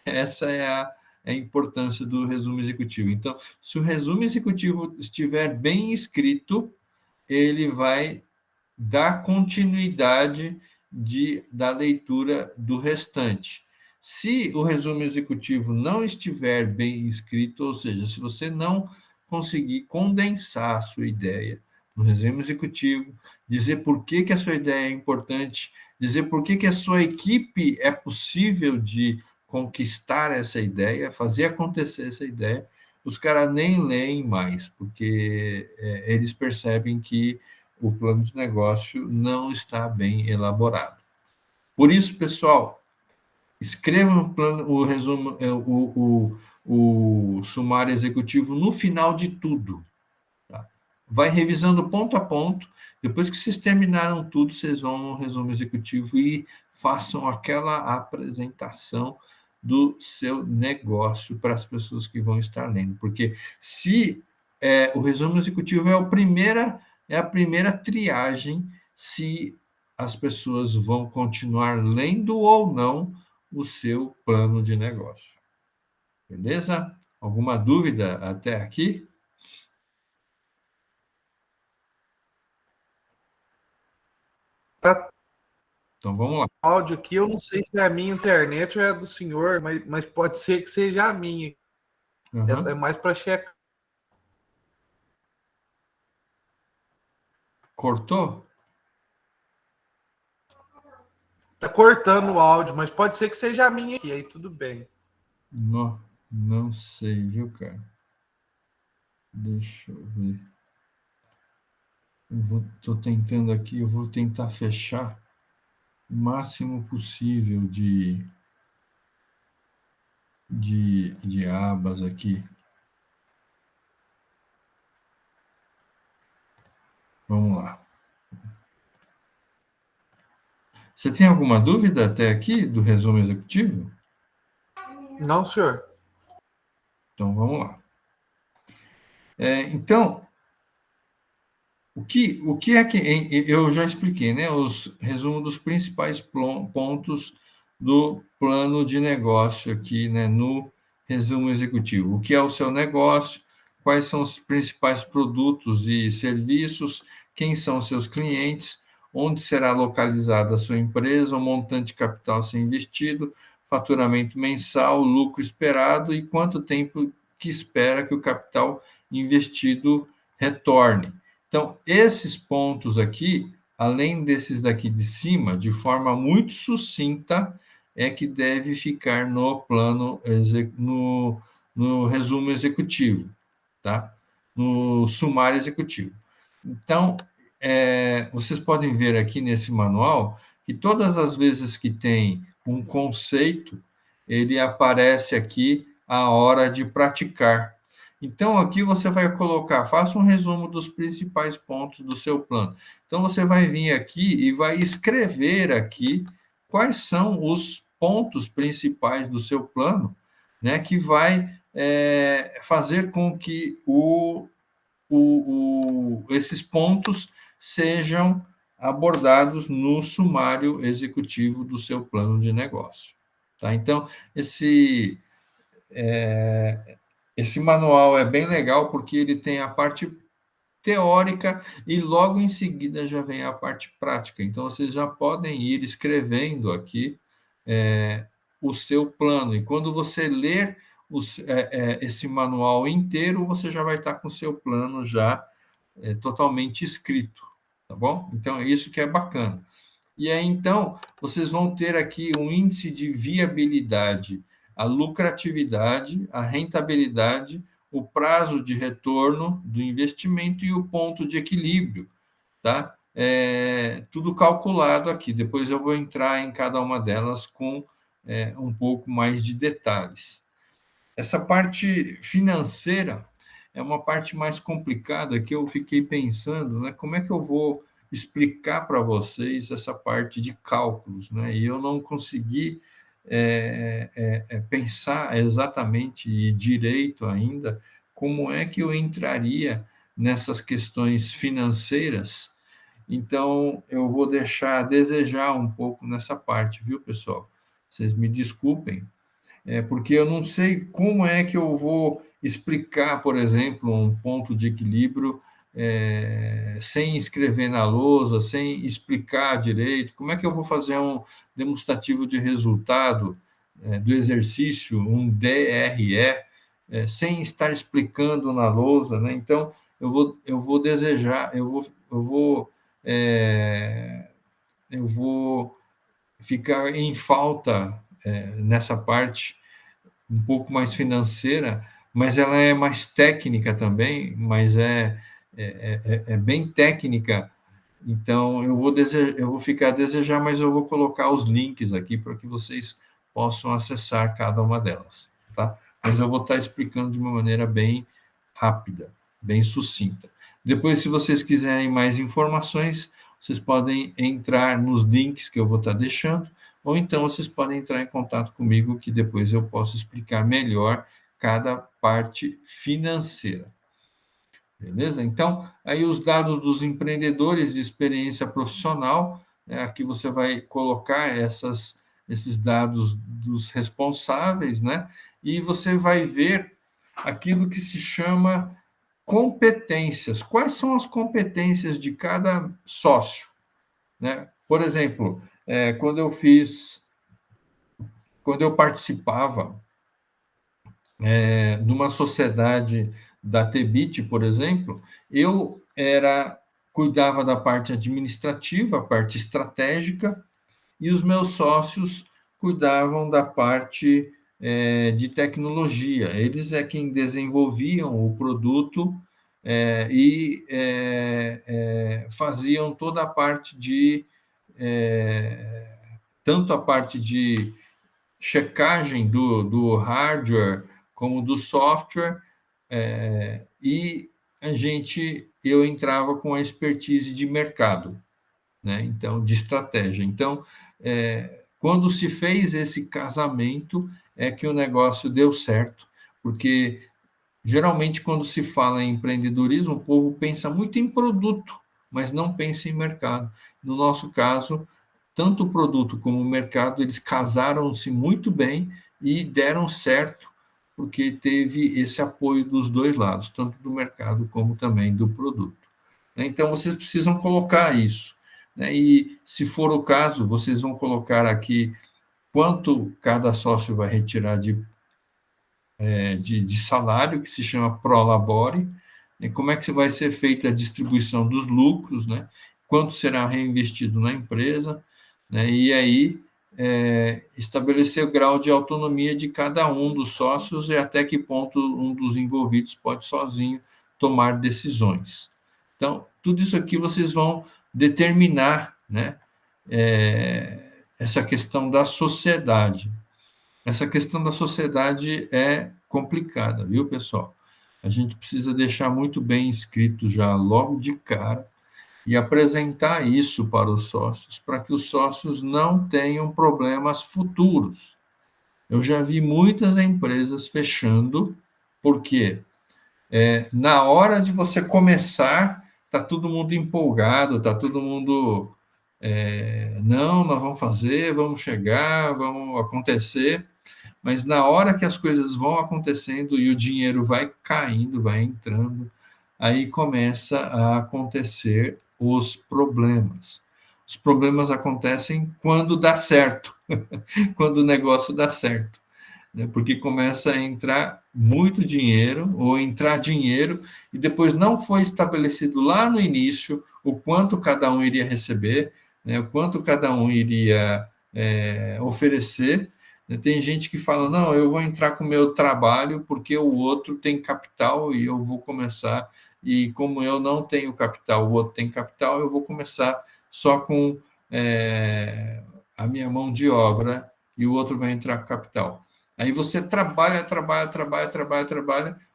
S1: Essa é a importância do resumo executivo. Então, se o resumo executivo estiver bem escrito, ele vai dar continuidade da leitura do restante. Se o resumo executivo não estiver bem escrito, ou seja, se você não conseguir condensar a sua ideia no resumo executivo, dizer por que a sua ideia é importante, dizer por que a sua equipe é possível de conquistar essa ideia, fazer acontecer essa ideia, os caras nem leem mais, porque eles percebem que o plano de negócio não está bem elaborado. Por isso, pessoal, escrevam o resumo, o sumário executivo no final de tudo. Tá? Vai revisando ponto a ponto. Depois que vocês terminaram tudo, vocês vão no resumo executivo e façam aquela apresentação do seu negócio para as pessoas que vão estar lendo. Porque se o resumo executivo é a primeira triagem se as pessoas vão continuar lendo ou não o seu plano de negócio. Beleza? Alguma dúvida até aqui?
S2: Tá.
S1: Então vamos lá.
S2: O áudio aqui, eu não sei se é a minha internet ou é a do senhor, mas pode ser que seja a minha.
S1: Uhum.
S2: É mais para checar.
S1: Cortou?
S2: Tá cortando o áudio, mas pode ser que seja a minha aqui, aí tudo bem.
S1: Não sei, viu, cara? Deixa eu ver. Estou tentando aqui, eu vou tentar fechar o máximo possível de abas aqui. Vamos lá. Você tem alguma dúvida até aqui do resumo executivo?
S2: Não, senhor.
S1: Então, vamos lá. Então, o que é que... Eu já expliquei, né? Os resumos dos principais pontos do plano de negócio aqui, né? No resumo executivo. O que é o seu negócio? Quais são os principais produtos e serviços? Quem são os seus clientes? Onde será localizada a sua empresa? O montante de capital a ser investido? Faturamento mensal? Lucro esperado? E quanto tempo que espera que o capital investido retorne? Então, esses pontos aqui, além desses daqui de cima, de forma muito sucinta, é que deve ficar no plano, no resumo executivo, tá? No sumário executivo. Então, vocês podem ver aqui nesse manual que todas as vezes que tem um conceito, ele aparece aqui a hora de praticar. Então, aqui você vai colocar, faça um resumo dos principais pontos do seu plano. Então, você vai vir aqui e vai escrever aqui quais são os pontos principais do seu plano, né, que vai fazer com que esses pontos sejam abordados no sumário executivo do seu plano de negócio. Tá? Então, esse manual é bem legal porque ele tem a parte teórica e logo em seguida já vem a parte prática. Então, vocês já podem ir escrevendo aqui o seu plano. E quando você ler esse manual inteiro, você já vai estar com o seu plano já totalmente escrito, tá bom? Então, é isso que é bacana. E aí, então, vocês vão ter aqui um índice de viabilidade, a lucratividade, a rentabilidade, o prazo de retorno do investimento e o ponto de equilíbrio, tá? Tudo calculado aqui. Depois eu vou entrar em cada uma delas com um pouco mais de detalhes. Essa parte financeira é uma parte mais complicada que eu fiquei pensando, né? Como é que eu vou explicar para vocês essa parte de cálculos, né? E eu não consegui pensar exatamente e direito ainda como é que eu entraria nessas questões financeiras. Então, eu vou deixar a desejar um pouco nessa parte, viu, pessoal? Vocês me desculpem, porque eu não sei como é que eu vou explicar, por exemplo, um ponto de equilíbrio sem escrever na lousa, sem explicar direito. Como é que eu vou fazer um demonstrativo de resultado do exercício, um DRE, sem estar explicando na lousa, né? Então, eu vou desejar, eu vou ficar em falta nessa parte um pouco mais financeira, mas ela é mais técnica também, mas é bem técnica. Então, eu vou ficar a desejar, mas eu vou colocar os links aqui para que vocês possam acessar cada uma delas, tá? Mas eu vou estar explicando de uma maneira bem rápida, bem sucinta. Depois, se vocês quiserem mais informações, vocês podem entrar nos links que eu vou estar deixando, ou então vocês podem entrar em contato comigo, que depois eu posso explicar melhor cada parte financeira. Beleza? Então, aí os dados dos empreendedores de experiência profissional, né, aqui você vai colocar esses dados dos responsáveis, né? E você vai ver aquilo que se chama competências. Quais são as competências de cada sócio, né? Por exemplo, quando eu participava numa sociedade da Tebit, por exemplo, eu cuidava da parte administrativa, a parte estratégica, e os meus sócios cuidavam da parte de tecnologia. Eles é quem desenvolviam o produto e faziam toda a parte tanto a parte de checagem do hardware como do software, e eu entrava com a expertise de mercado, né? Então, de estratégia. Então, quando se fez esse casamento, é que o negócio deu certo, porque geralmente quando se fala em empreendedorismo, o povo pensa muito em produto, mas não pensa em mercado. No nosso caso, tanto o produto como o mercado, eles casaram-se muito bem e deram certo, porque teve esse apoio dos dois lados, tanto do mercado como também do produto. Então, vocês precisam colocar isso, né? E, se for o caso, vocês vão colocar aqui quanto cada sócio vai retirar de salário, que se chama Prolabore, né? Como é que vai ser feita a distribuição dos lucros, né? Quanto será reinvestido na empresa, né? E aí estabelecer o grau de autonomia de cada um dos sócios e até que ponto um dos envolvidos pode sozinho tomar decisões. Então, tudo isso aqui vocês vão determinar, né? Essa questão da sociedade. Essa questão da sociedade é complicada, viu, pessoal? A gente precisa deixar muito bem escrito já logo de cara e apresentar isso para os sócios, para que os sócios não tenham problemas futuros. Eu já vi muitas empresas fechando, porque na hora de você começar, está todo mundo empolgado, está todo mundo. Não, nós vamos fazer, vamos chegar, vamos acontecer, mas na hora que as coisas vão acontecendo e o dinheiro vai caindo, vai entrando, aí começa a acontecer os problemas. Os problemas acontecem quando dá certo, quando o negócio dá certo, né? Porque começa a entrar muito dinheiro, ou entrar dinheiro, e depois não foi estabelecido lá no início o quanto cada um iria receber, né? O quanto cada um iria oferecer. Tem gente que fala, não, eu vou entrar com o meu trabalho porque o outro tem capital e eu vou começar, e como eu não tenho capital, o outro tem capital, eu vou começar só com a minha mão de obra e o outro vai entrar com capital. Aí você trabalha,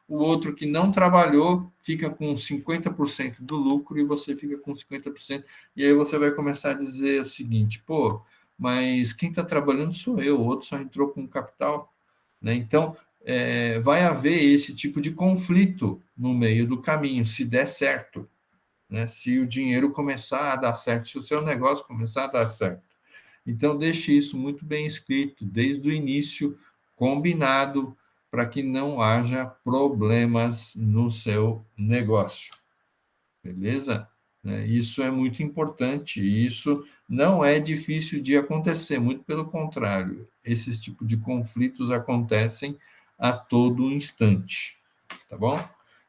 S1: o outro que não trabalhou fica com 50% do lucro e você fica com 50%. E aí você vai começar a dizer o seguinte, pô, mas quem está trabalhando sou eu, o outro só entrou com capital. Né? Então, vai haver esse tipo de conflito no meio do caminho, se der certo. Né? Se o dinheiro começar a dar certo, se o seu negócio começar a dar certo. Então, deixe isso muito bem escrito, desde o início, combinado, para que não haja problemas no seu negócio. Beleza? Isso é muito importante, e isso não é difícil de acontecer, muito pelo contrário, esses tipos de conflitos acontecem a todo instante, tá bom?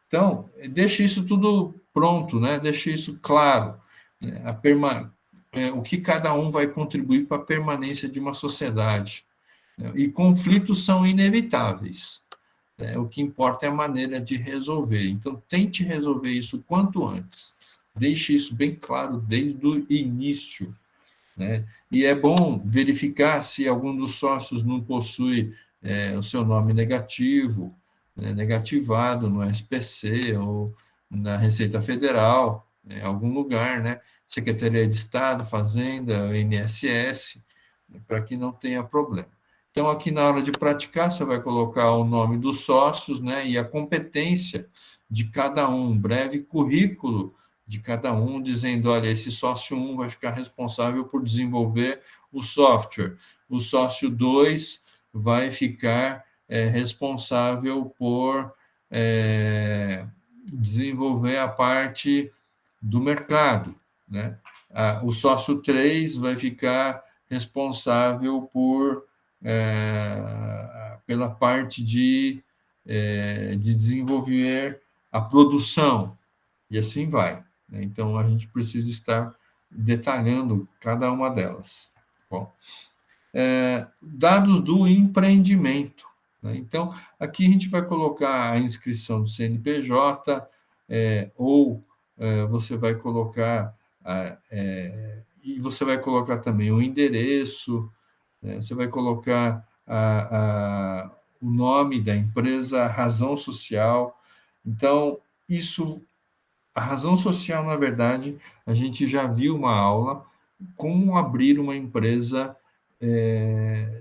S1: Então, deixe isso tudo pronto, né? Deixe isso claro, né? O que cada um vai contribuir para a permanência de uma sociedade. Né? E conflitos são inevitáveis. Né? O que importa é a maneira de resolver. Então, tente resolver isso o quanto antes. Deixe isso bem claro desde o início. Né? E é bom verificar se algum dos sócios não possui o seu nome negativo, né? Negativado no SPC ou na Receita Federal, em algum lugar, né? Secretaria de Estado, Fazenda, INSS, para que não tenha problema. Então, aqui na hora de praticar, você vai colocar o nome dos sócios, né? E a competência de cada um, breve currículo de cada um, dizendo, olha, esse sócio 1 vai ficar responsável por desenvolver o software, o sócio 2 vai ficar responsável por desenvolver a parte do mercado, né? O sócio 3 vai ficar responsável pela parte de desenvolver a produção, e assim vai. Então, a gente precisa estar detalhando cada uma delas. Bom, dados do empreendimento. Né? Então, aqui a gente vai colocar a inscrição do CNPJ, ou você vai colocar, e você vai colocar também o endereço, né? Você vai colocar o nome da empresa, a razão social. Então, a razão social, na verdade, a gente já viu uma aula como abrir uma empresa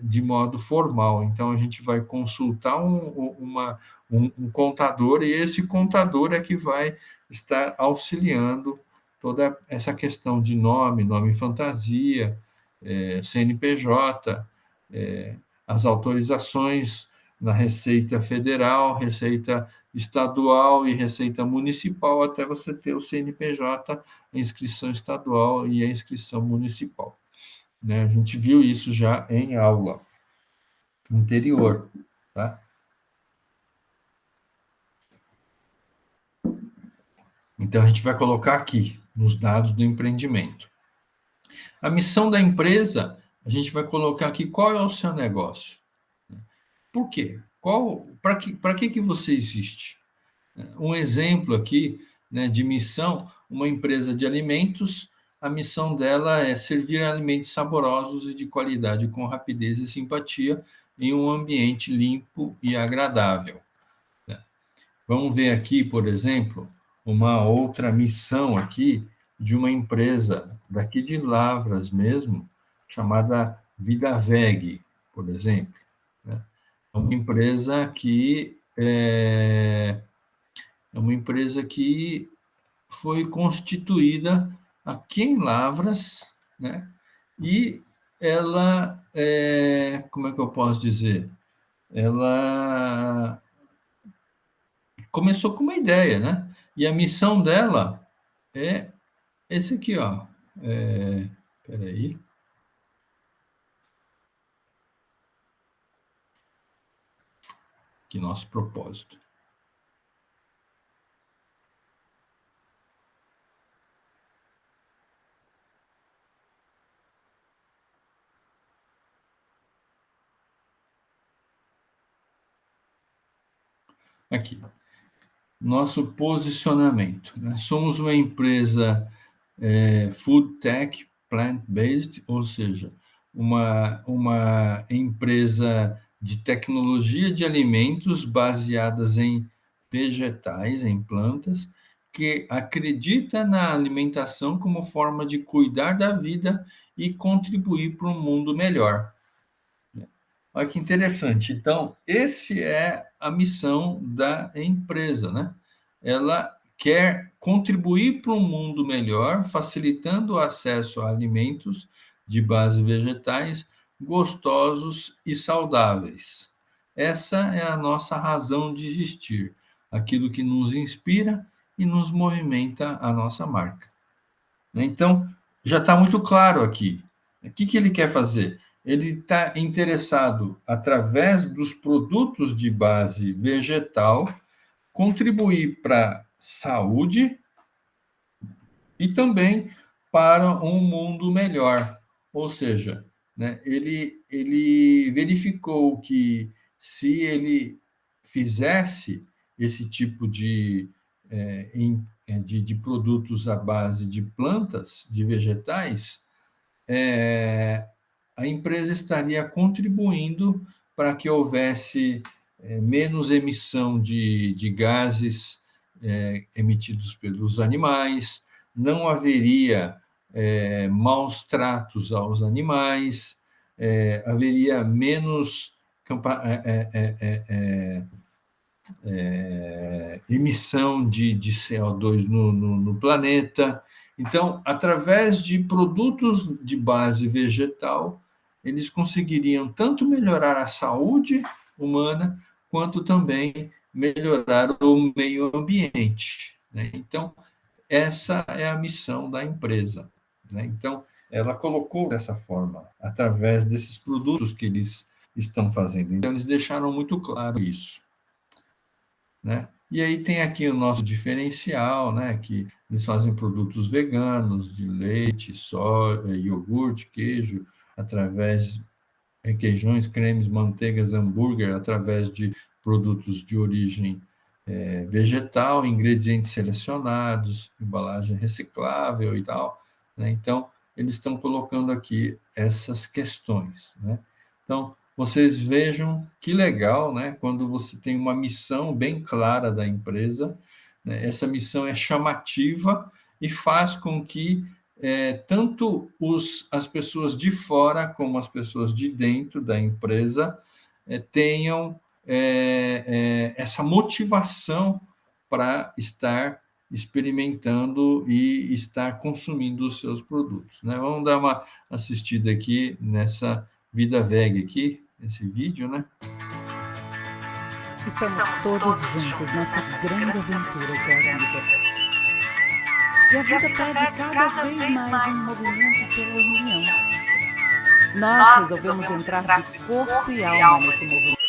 S1: de modo formal. Então, a gente vai consultar um contador, e esse contador é que vai estar auxiliando toda essa questão de nome fantasia, CNPJ, as autorizações na Receita Federal, Receita Estadual e Receita Municipal, até você ter o CNPJ, a inscrição estadual e a inscrição municipal. Né? A gente viu isso já em aula anterior. Tá? Então, a gente vai colocar aqui, nos dados do empreendimento. A missão da empresa, a gente vai colocar aqui qual é o seu negócio. Por quê? Para que você existe? Um exemplo aqui, né, de missão, uma empresa de alimentos, a missão dela é servir alimentos saborosos e de qualidade com rapidez e simpatia em um ambiente limpo e agradável. Vamos ver aqui, por exemplo, uma outra missão aqui de uma empresa daqui de Lavras mesmo, chamada Vidaveg, por exemplo. É uma empresa que foi constituída aqui em Lavras, né? E ela, como é que eu posso dizer? Ela começou com uma ideia, né? E a missão dela é esse aqui, ó. Peraí. Aqui, nosso propósito. Aqui. Nosso posicionamento. Né? Somos uma empresa food tech, plant-based, ou seja, uma empresa de tecnologia de alimentos baseadas em vegetais, em plantas, que acredita na alimentação como forma de cuidar da vida e contribuir para um mundo melhor. Olha que interessante. Então, esse é a missão da empresa, né? Ela quer contribuir para um mundo melhor, facilitando o acesso a alimentos de base vegetais gostosos e saudáveis. Essa é a nossa razão de existir, aquilo que nos inspira e nos movimenta a nossa marca. Então, já está muito claro aqui. O que ele quer fazer? Ele está interessado, através dos produtos de base vegetal, contribuir para a saúde e também para um mundo melhor. Ou seja, né, ele verificou que se ele fizesse esse tipo de produtos à base de plantas, de vegetais, a empresa estaria contribuindo para que houvesse menos emissão de gases emitidos pelos animais, não haveria maus tratos aos animais, haveria menos emissão de CO2 no planeta. Então, através de produtos de base vegetal, eles conseguiriam tanto melhorar a saúde humana, quanto também melhorar o meio ambiente, né? Então, essa é a missão da empresa, né? Então, ela colocou dessa forma, através desses produtos que eles estão fazendo. Então, eles deixaram muito claro isso, né? E aí tem aqui o nosso diferencial, né? Que eles fazem produtos veganos, de leite, soja, iogurte, queijo, através requeijões, cremes, manteigas, hambúrguer, através de produtos de origem vegetal, ingredientes selecionados, embalagem reciclável e tal, né? Então, eles estão colocando aqui essas questões, né? Então, vocês vejam que legal, né? Quando você tem uma missão bem clara da empresa, né? Essa missão é chamativa e faz com que tanto as pessoas de fora como as pessoas de dentro da empresa tenham essa motivação para estar experimentando e estar consumindo os seus produtos, né? Vamos dar uma assistida aqui nessa Vida Veg aqui, nesse vídeo, né?
S4: Estamos todos juntos nessa grande aventura que é a vida. E a vida pede cada vez mais um movimento pela união. Nós resolvemos entrar de corpo e alma nesse movimento.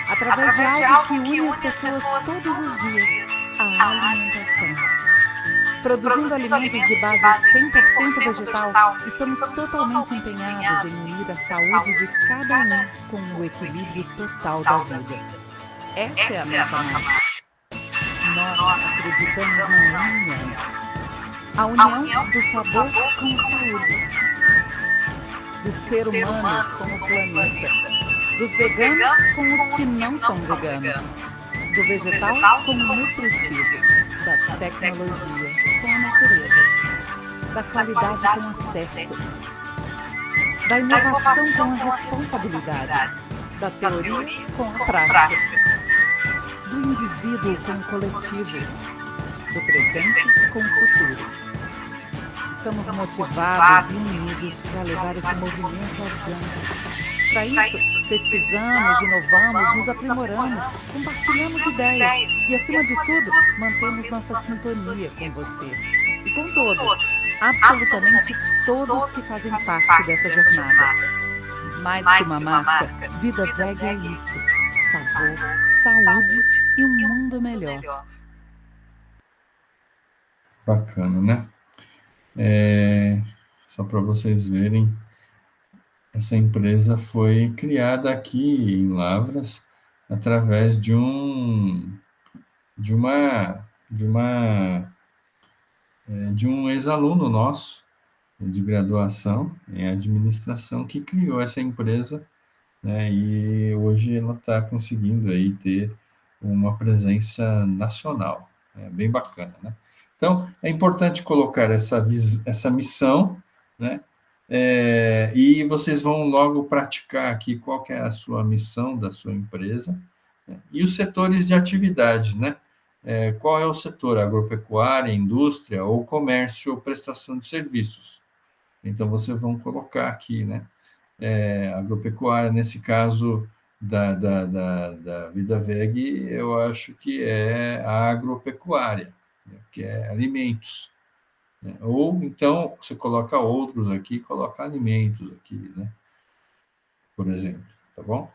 S4: Através de algo que une as pessoas todos os dias, a alimentação. Produzindo alimentos de base 100% vegetal, estamos totalmente empenhados em unir a saúde de cada um com o equilíbrio total da vida. Essa é a nossa marca. Nós acreditamos na união. A união do sabor com a saúde. Do ser humano com o planeta. Dos veganos com os que não são veganos. Do vegetal com o nutritivo. Da tecnologia com a natureza. Da qualidade com acesso. Da inovação com a responsabilidade. Da teoria com a prática. Do indivíduo com o coletivo. Do presente com o futuro. Estamos motivados e unidos para levar esse movimento adiante. Para isso, pesquisamos, inovamos, nos aprimoramos, compartilhamos ideias e, acima de tudo, mantemos nossa sintonia com você e com todos, absolutamente todos que fazem parte dessa jornada. Mais que uma marca, Vida Veg é isso: sabor, saúde e um mundo melhor.
S1: Bacana, né? Só para vocês verem, essa empresa foi criada aqui em Lavras através de um ex-aluno nosso, de graduação em administração que criou essa empresa, né? E hoje ela está conseguindo aí ter uma presença nacional, né? Bem bacana, né? Então, é importante colocar essa missão, né? E vocês vão logo praticar aqui qual que é a sua missão da sua empresa, né? E os setores de atividade, né? Qual é o setor? Agropecuária, indústria ou comércio ou prestação de serviços? Então, vocês vão colocar aqui, né? Agropecuária, nesse caso da Vida Veg, eu acho que é a agropecuária, né? Que é alimentos, né? Ou então você coloca outros aqui, coloca alimentos aqui, né? Por exemplo, tá bom?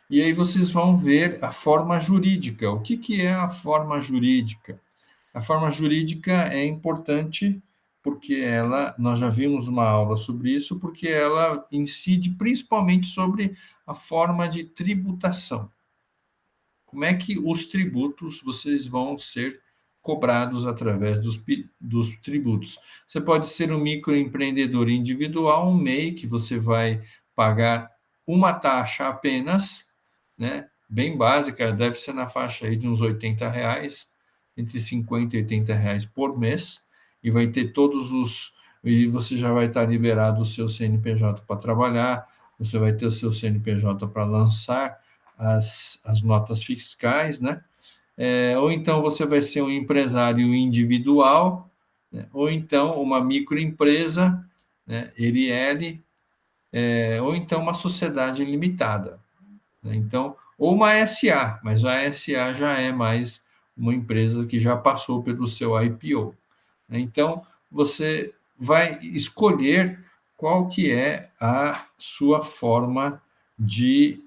S1: E aí vocês vão ver a forma jurídica. O que é a forma jurídica? A forma jurídica é importante porque nós já vimos uma aula sobre isso, porque ela incide principalmente sobre a forma de tributação. Como é que os tributos vocês vão ser cobrados através dos tributos? Você pode ser um microempreendedor individual, um MEI, que você vai pagar uma taxa apenas, né? Bem básica, deve ser na faixa aí de uns R$ 80, entre 50 e R$ 80 por mês, e vai ter e você já vai estar liberado o seu CNPJ para trabalhar, você vai ter o seu CNPJ para lançar as notas fiscais, né? Ou então você vai ser um empresário individual, né? Ou então uma microempresa, né? LL, ou então uma sociedade limitada, né? Então, ou uma SA, mas a SA já é mais uma empresa que já passou pelo seu IPO, né? Então, você vai escolher qual que é a sua forma de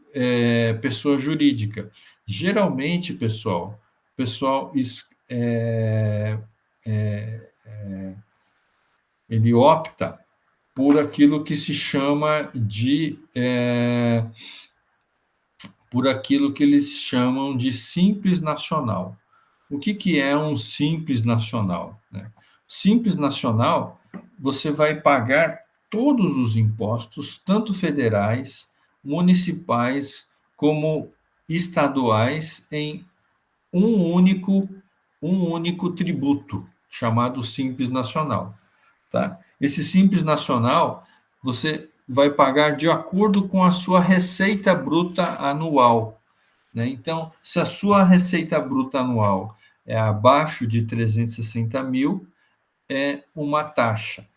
S1: pessoa jurídica. Geralmente, pessoal ele opta por aquilo que se chama por aquilo que eles chamam de simples nacional. O que é um simples nacional, né? Simples nacional, você vai pagar todos os impostos, tanto federais, municipais, como estaduais, em um único, um único tributo, chamado Simples Nacional. Tá? Esse Simples Nacional, você vai pagar de acordo com a sua receita bruta anual, né? Então, se a sua receita bruta anual é abaixo de 360 mil, é uma taxa.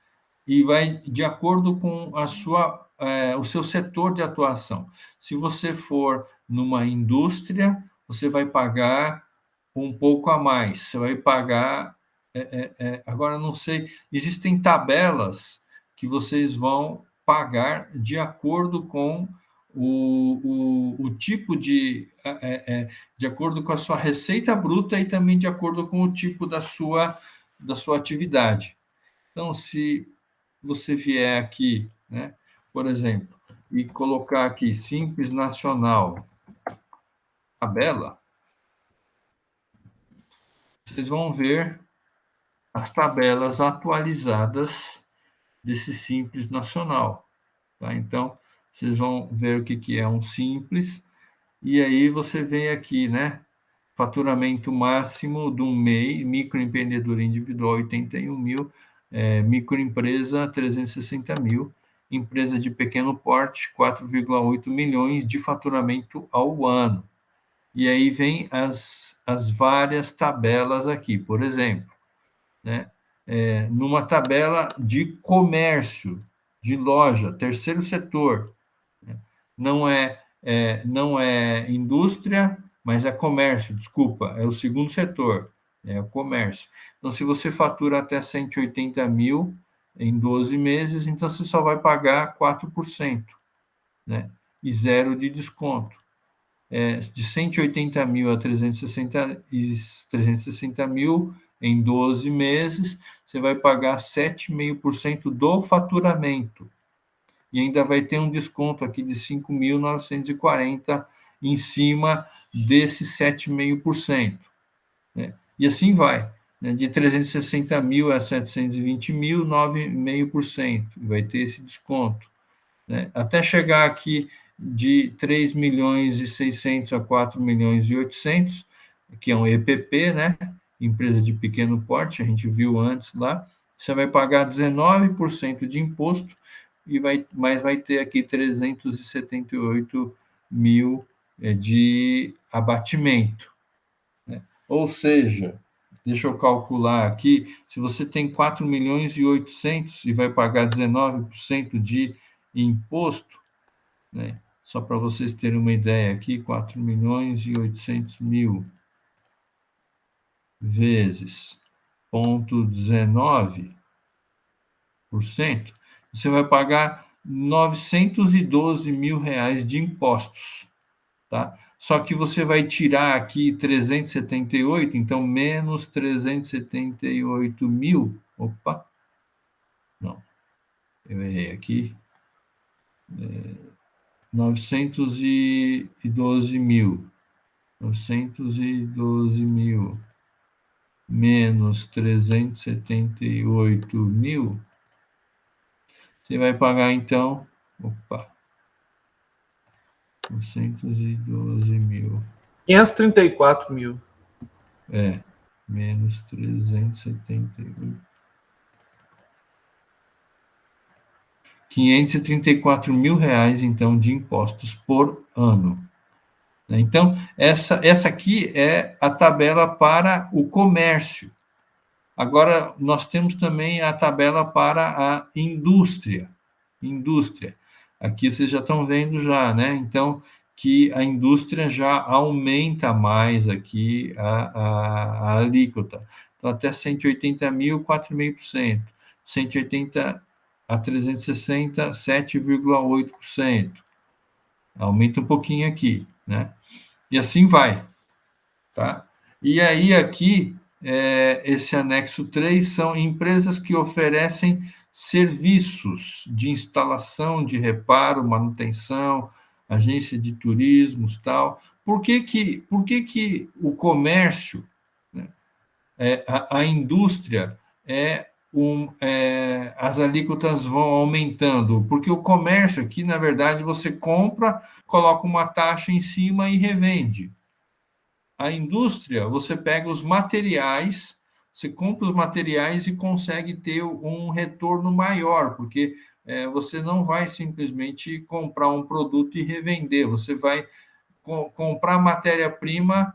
S1: E vai de acordo com o seu setor de atuação. Se você for numa indústria, você vai pagar um pouco a mais. Você vai pagar. Agora, não sei, existem tabelas que vocês vão pagar de acordo com o tipo de acordo com a sua receita bruta e também de acordo com o tipo da sua atividade. Então, se você vier aqui, né, por exemplo, e colocar aqui Simples Nacional, tabela, vocês vão ver as tabelas atualizadas desse Simples Nacional, tá? Então, vocês vão ver o que é um Simples, e aí você vem aqui, né? Faturamento máximo do MEI, microempreendedor individual, 81 mil, microempresa, 360 mil, empresa de pequeno porte, 4,8 milhões de faturamento ao ano. E aí vem as várias tabelas aqui, por exemplo, né? Numa tabela de comércio, de loja, terceiro setor, né? Não é indústria, mas é comércio, desculpa, é o segundo setor, é o comércio. Então, se você fatura até 180 mil em 12 meses, então você só vai pagar 4%, né? E zero de desconto. De 180 mil a 360 mil em 12 meses, você vai pagar 7,5% do faturamento. E ainda vai ter um desconto aqui de 5.940 em cima desses 7,5%, né? E assim vai. né, de 360 mil a 720 mil, 9,5%, vai ter esse desconto, né? Até chegar aqui de 3 milhões e 600 a 4 milhões e 800, que é um EPP, né? Empresa de pequeno porte, a gente viu antes lá, você vai pagar 19% de imposto, mas vai ter aqui 378 mil de abatimento, né? Ou seja, deixa eu calcular aqui, se você tem 4 milhões e 800 e vai pagar 19% de imposto, né? Só para vocês terem uma ideia aqui, 4 milhões e 800 mil vezes 0,19%, você vai pagar 912 mil reais de impostos, tá? Só que você vai tirar aqui 378, então menos 378 mil. Opa, não, eu errei aqui. 912 mil. 912 mil menos 378 mil, você vai pagar, então, 912 mil.
S2: 534 mil.
S1: Menos 378. 534 mil reais, então, de impostos por ano. Então, essa aqui é a tabela para o comércio. Agora, nós temos também a tabela para a indústria. Aqui vocês já estão vendo já, né? Então, que a indústria já aumenta mais aqui a alíquota. Então, até 180 mil, 4,5%. 180 a 360, 7,8%. Aumenta um pouquinho aqui, né? E assim vai, tá? E aí aqui, esse anexo 3 são empresas que oferecem serviços de instalação, de reparo, manutenção, agência de turismos, tal. Por que que o comércio, né, a indústria, as alíquotas vão aumentando? Porque o comércio aqui, na verdade, você compra, coloca uma taxa em cima e revende. A indústria, você pega os materiais, você compra os materiais e consegue ter um retorno maior, porque você não vai simplesmente comprar um produto e revender, você vai comprar matéria-prima,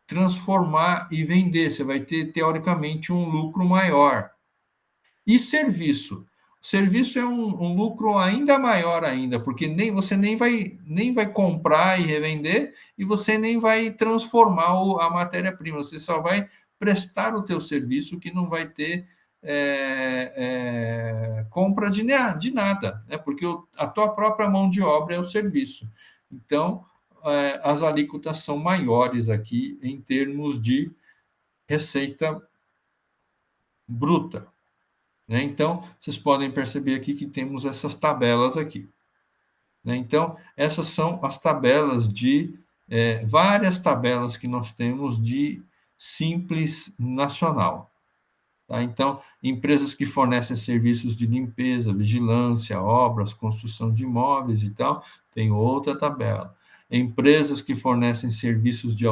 S1: transformar e vender, você vai ter, teoricamente, um lucro maior. E serviço? O serviço é um lucro ainda maior ainda, porque você nem vai comprar e revender, e você nem vai transformar a matéria-prima, você só vai prestar o teu serviço, que não vai ter compra de nada, né? Porque a tua própria mão de obra é o serviço. Então, as alíquotas são maiores aqui em termos de receita bruta, né? Então, vocês podem perceber aqui que temos essas tabelas aqui, né? Então, essas são as tabelas várias tabelas que nós temos de Simples Nacional, tá? Então, empresas que fornecem serviços de limpeza, vigilância, obras, construção de imóveis e tal, tem outra tabela. Empresas que fornecem serviços de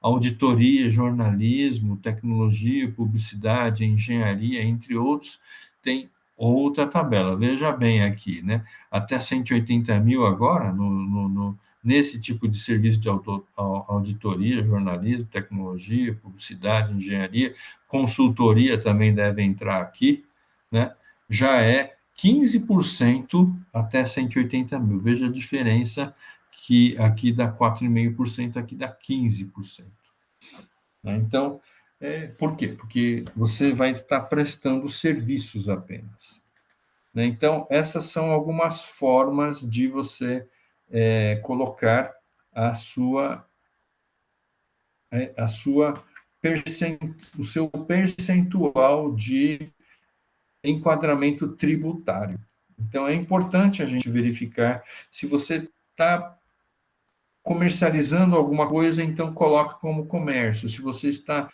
S1: auditoria, jornalismo, tecnologia, publicidade, engenharia, entre outros, tem outra tabela. Veja bem aqui, né? Até 180 mil agora, nesse tipo de serviço de auditoria, jornalismo, tecnologia, publicidade, engenharia, consultoria também deve entrar aqui, né? Já é 15% até 180 mil. Veja a diferença, que aqui dá 4,5%, aqui dá 15%. Então, por quê? Porque você vai estar prestando serviços apenas, né? Então, essas são algumas formas de você colocar o seu percentual de enquadramento tributário. Então, é importante a gente verificar se você está comercializando alguma coisa, então coloca como comércio. Se você está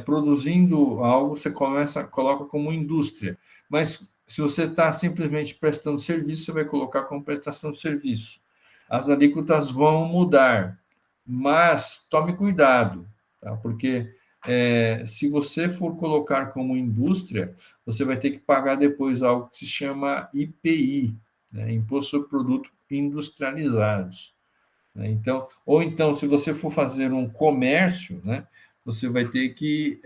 S1: produzindo algo, você coloca como indústria. Mas se você está simplesmente prestando serviço, você vai colocar como prestação de serviço. As alíquotas vão mudar, mas tome cuidado, tá? Porque se você for colocar como indústria, você vai ter que pagar depois algo que se chama IPI, né? Imposto sobre Produtos Industrializados. Né? Então, ou então, se você for fazer um comércio, né, você vai ter que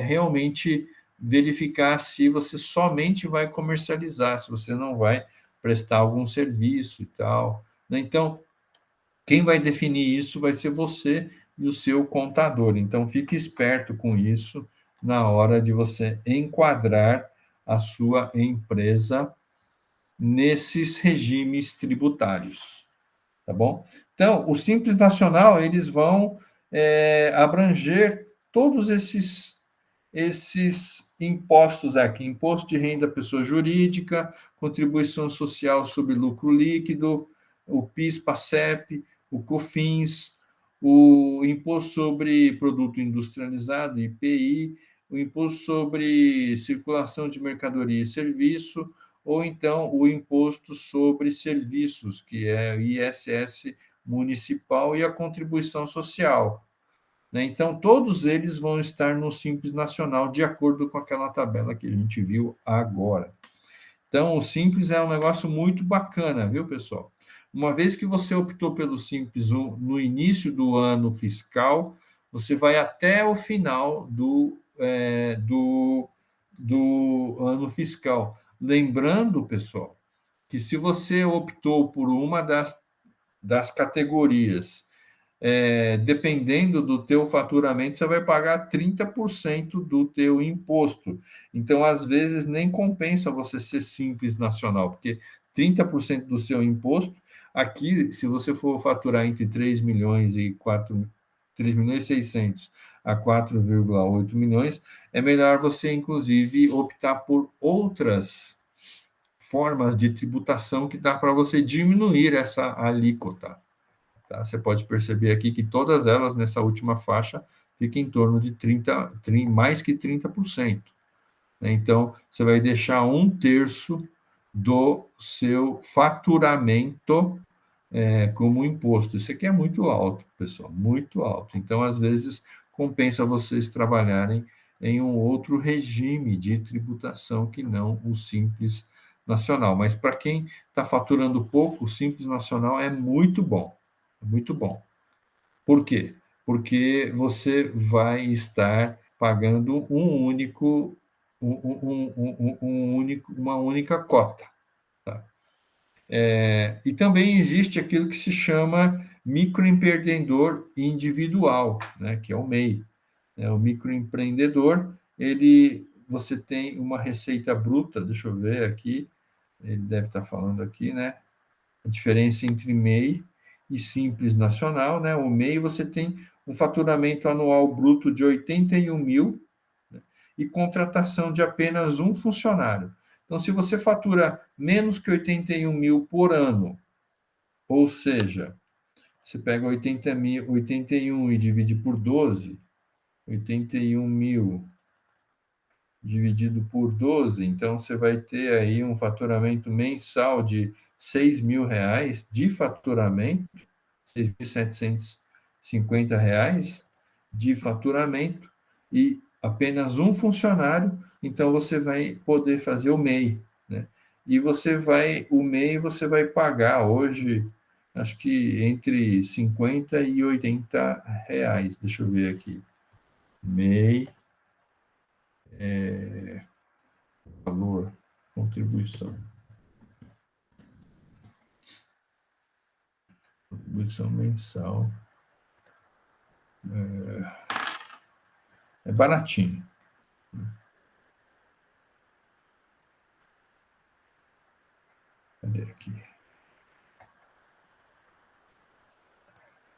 S1: realmente verificar se você somente vai comercializar, se você não vai prestar algum serviço e tal. Né? Então, quem vai definir isso vai ser você e o seu contador. Então, fique esperto com isso na hora de você enquadrar a sua empresa nesses regimes tributários, tá bom? Então, o Simples Nacional, eles vão abranger todos esses impostos aqui: imposto de renda à pessoa jurídica, contribuição social sobre lucro líquido, o PIS, PASEP, o COFINS, o imposto sobre produto industrializado, IPI, o imposto sobre circulação de mercadoria e serviço, ou então o imposto sobre serviços, que é o ISS municipal, e a contribuição social. Né? Então, todos eles vão estar no Simples Nacional, de acordo com aquela tabela que a gente viu agora. Então, o Simples é um negócio muito bacana, viu, pessoal? Uma vez que você optou pelo Simples no início do ano fiscal, você vai até o final do ano fiscal. Lembrando, pessoal, que se você optou por uma das categorias, dependendo do teu faturamento, você vai pagar 30% do teu imposto. Então, às vezes, nem compensa você ser Simples Nacional, porque 30% do seu imposto, aqui, se você for faturar entre 3 milhões e 3 milhões e 600 a 4,8 milhões, é melhor você, inclusive, optar por outras formas de tributação que dá para você diminuir essa alíquota. Tá? Você pode perceber aqui que todas elas, nessa última faixa, ficam em torno de mais que 30%. Né? Então, você vai deixar 1/3 do seu faturamento como imposto. Isso aqui é muito alto, pessoal, muito alto. Então, às vezes, compensa vocês trabalharem em um outro regime de tributação que não o Simples Nacional. Mas para quem está faturando pouco, o Simples Nacional é muito bom. Muito bom. Por quê? Porque você vai estar pagando uma única cota. Tá? E também existe aquilo que se chama microempreendedor individual, né, que é o MEI. O microempreendedor, você tem uma receita bruta, deixa eu ver aqui, ele deve estar falando aqui, né? A diferença entre MEI e Simples Nacional, né? O MEI, você tem um faturamento anual bruto de 81 mil, né? E contratação de apenas um funcionário. Então, se você fatura menos que 81 mil por ano, ou seja, você pega 81 e divide por 12, 81 mil dividido por 12, então você vai ter aí um faturamento mensal de 6 mil reais de faturamento, 6.750 reais de faturamento, e apenas um funcionário, então você vai poder fazer o MEI, né? E o MEI você vai pagar hoje, acho que entre 50 e 80 reais, deixa eu ver aqui, MEI, valor, contribuição mensal, é baratinho. Cadê aqui?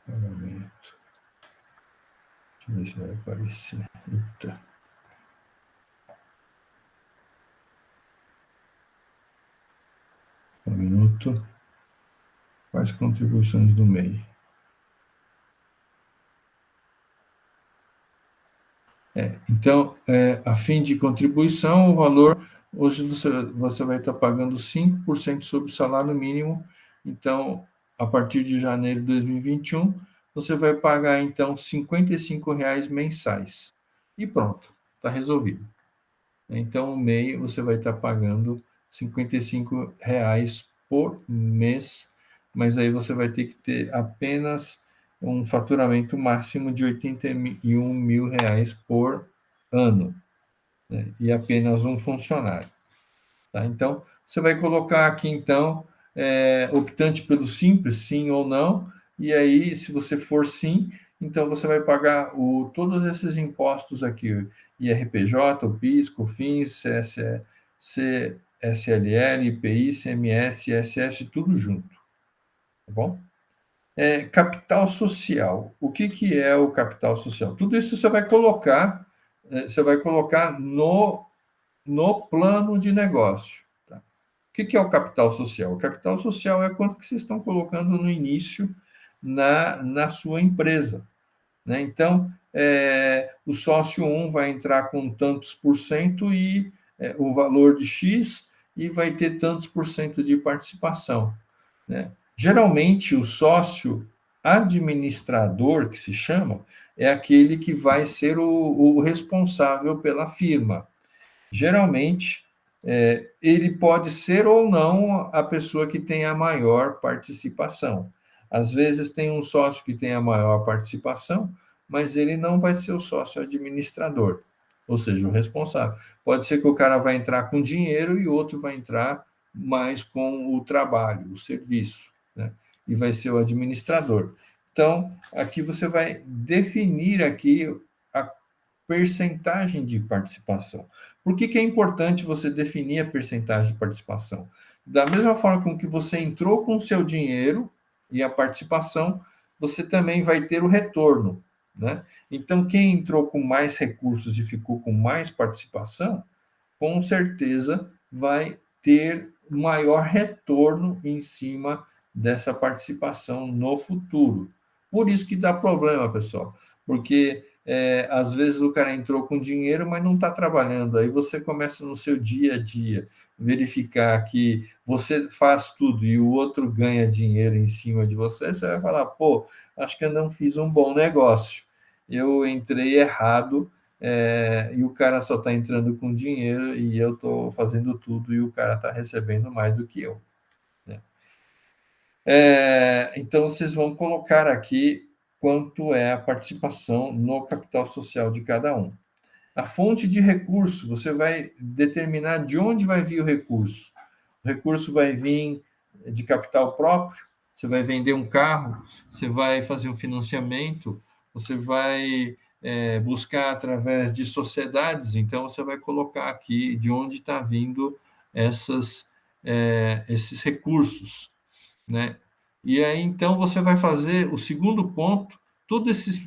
S1: Pagamento. Deixa eu ver se vai aparecer. Eita. Um minuto. Quais contribuições do MEI? Então, a fim de contribuição, o valor, hoje você vai estar pagando 5% sobre o salário mínimo, então, a partir de janeiro de 2021, você vai pagar, então, R$ 55 mensais. E pronto, está resolvido. Então, o MEI você vai estar pagando R$ 55 por mês, mas aí você vai ter que ter apenas um faturamento máximo de R$ 81 mil por ano, né? E apenas um funcionário. Tá? Então, você vai colocar aqui, então, optante pelo simples, sim ou não, e aí, se você for sim, então você vai pagar todos esses impostos aqui, IRPJ, o PIS, COFINS, CSLL, IPI, ICMS, ISS, tudo junto, tá bom? Capital social. O que é o capital social? Tudo isso você vai colocar no plano de negócio. Tá? O que é o capital social? O capital social é quanto que vocês estão colocando no início na sua empresa. Né? Então, o sócio 1 vai entrar com tantos por cento e o valor de X e vai ter tantos por cento de participação. Né? Geralmente, o sócio administrador, que se chama, é aquele que vai ser o responsável pela firma. Geralmente, ele pode ser ou não a pessoa que tem a maior participação. Às vezes tem um sócio que tem a maior participação, mas ele não vai ser o sócio administrador, ou seja, o responsável. Pode ser que o cara vai entrar com dinheiro e o outro vai entrar mais com o trabalho, o serviço, né? E vai ser o administrador. Então, aqui você vai definir aqui a percentagem de participação. Por que é importante você definir a percentagem de participação? Da mesma forma com que você entrou com o seu dinheiro e a participação, você também vai ter o retorno, né? Então, quem entrou com mais recursos e ficou com mais participação, com certeza vai ter maior retorno em cima dessa participação no futuro. Por isso que dá problema, pessoal, porque às vezes o cara entrou com dinheiro, mas não está trabalhando. Aí você começa no seu dia a dia verificar que você faz tudo e o outro ganha dinheiro em cima de você, você vai falar, pô, acho que eu não fiz um bom negócio. Eu entrei errado, e o cara só está entrando com dinheiro e eu estou fazendo tudo e o cara está recebendo mais do que eu. Né? Então, vocês vão colocar aqui quanto é a participação no capital social de cada um. A fonte de recurso, você vai determinar de onde vai vir o recurso. O recurso vai vir de capital próprio, você vai vender um carro, você vai fazer um financiamento, você vai buscar através de sociedades, então você vai colocar aqui de onde está vindo esses recursos, né? E aí, então, você vai fazer o segundo ponto,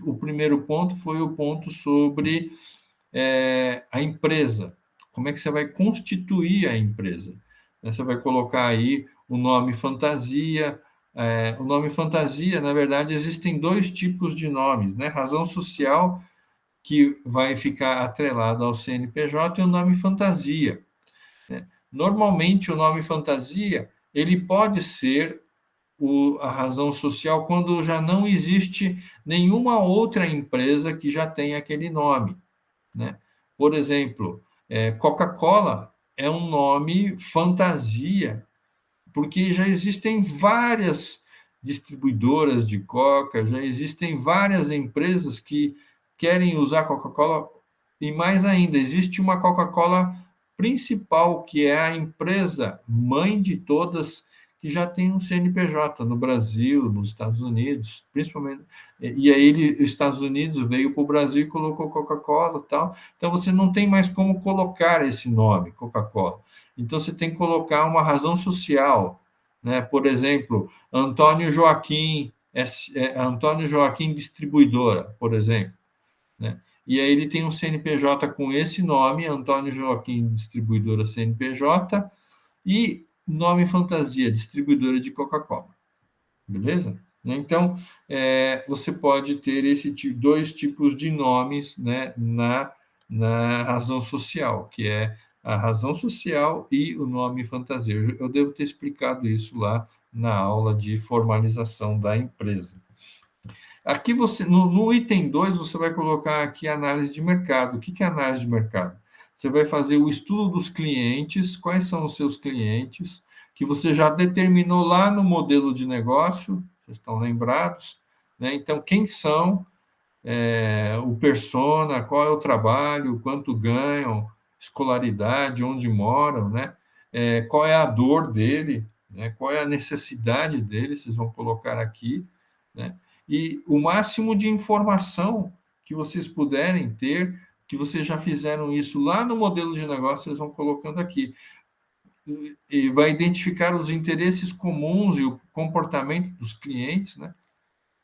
S1: o primeiro ponto foi o ponto sobre a empresa. Como é que você vai constituir a empresa? Você vai colocar aí o nome fantasia. O nome fantasia, na verdade, existem dois tipos de nomes, né? Razão social, que vai ficar atrelado ao CNPJ, e o nome fantasia. Né? Normalmente, o nome fantasia, ele pode ser a razão social quando já não existe nenhuma outra empresa que já tenha aquele nome. Né? Por exemplo, Coca-Cola é um nome fantasia, porque já existem várias distribuidoras de Coca, já existem várias empresas que querem usar Coca-Cola, e mais ainda, existe uma Coca-Cola principal, que é a empresa mãe de todas, que já tem um CNPJ no Brasil, nos Estados Unidos, principalmente. E aí os Estados Unidos veio para o Brasil e colocou Coca-Cola e tal. Então você não tem mais como colocar esse nome, Coca-Cola. Então você tem que colocar uma razão social, né? Por exemplo, Antônio Joaquim Distribuidora, por exemplo, né? E aí ele tem um CNPJ com esse nome, Antônio Joaquim Distribuidora CNPJ, e nome fantasia, distribuidora de Coca-Cola. Beleza? Então, você pode ter dois tipos de nomes, né, na na razão social, que é a razão social e o nome fantasia. Eu devo ter explicado isso lá na aula de formalização da empresa. Aqui no item 2, você vai colocar aqui análise de mercado. O que é análise de mercado? Você vai fazer o estudo dos clientes, quais são os seus clientes, que você já determinou lá no modelo de negócio, vocês estão lembrados, né? Então, quem são, o persona, qual é o trabalho, quanto ganham, escolaridade, onde moram, né? Qual é a dor dele, né? Qual é a necessidade dele, vocês vão colocar aqui, né? E o máximo de informação que vocês puderem ter, que vocês já fizeram isso lá no modelo de negócio, vocês vão colocando aqui. E vai identificar os interesses comuns e o comportamento dos clientes, né?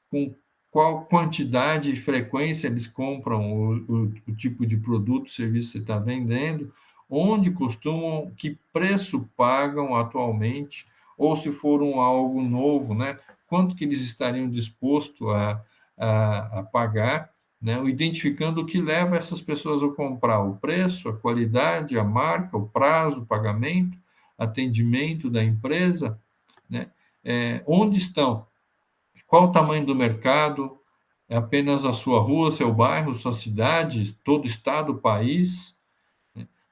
S1: Com qual quantidade e frequência eles compram o tipo de produto, serviço que você está vendendo, onde costumam, que preço pagam atualmente, ou se for algo novo, né? Quanto que eles estariam dispostos a pagar, né? Identificando o que leva essas pessoas a comprar: o preço, a qualidade, a marca, o prazo, o pagamento, atendimento da empresa, né? Onde estão? Qual o tamanho do mercado? É apenas a sua rua, seu bairro, sua cidade, todo estado, país?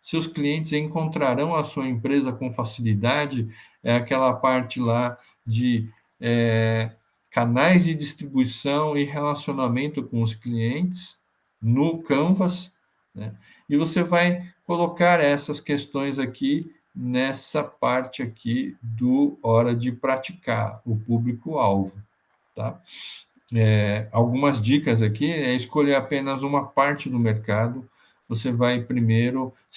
S1: Seus clientes encontrarão a sua empresa com facilidade? É aquela parte lá de canais de distribuição e relacionamento com os clientes no Canvas, né? E você vai colocar essas questões aqui nessa parte aqui do hora de praticar, o público-alvo, tá? Algumas dicas aqui é escolher apenas uma parte do mercado. Você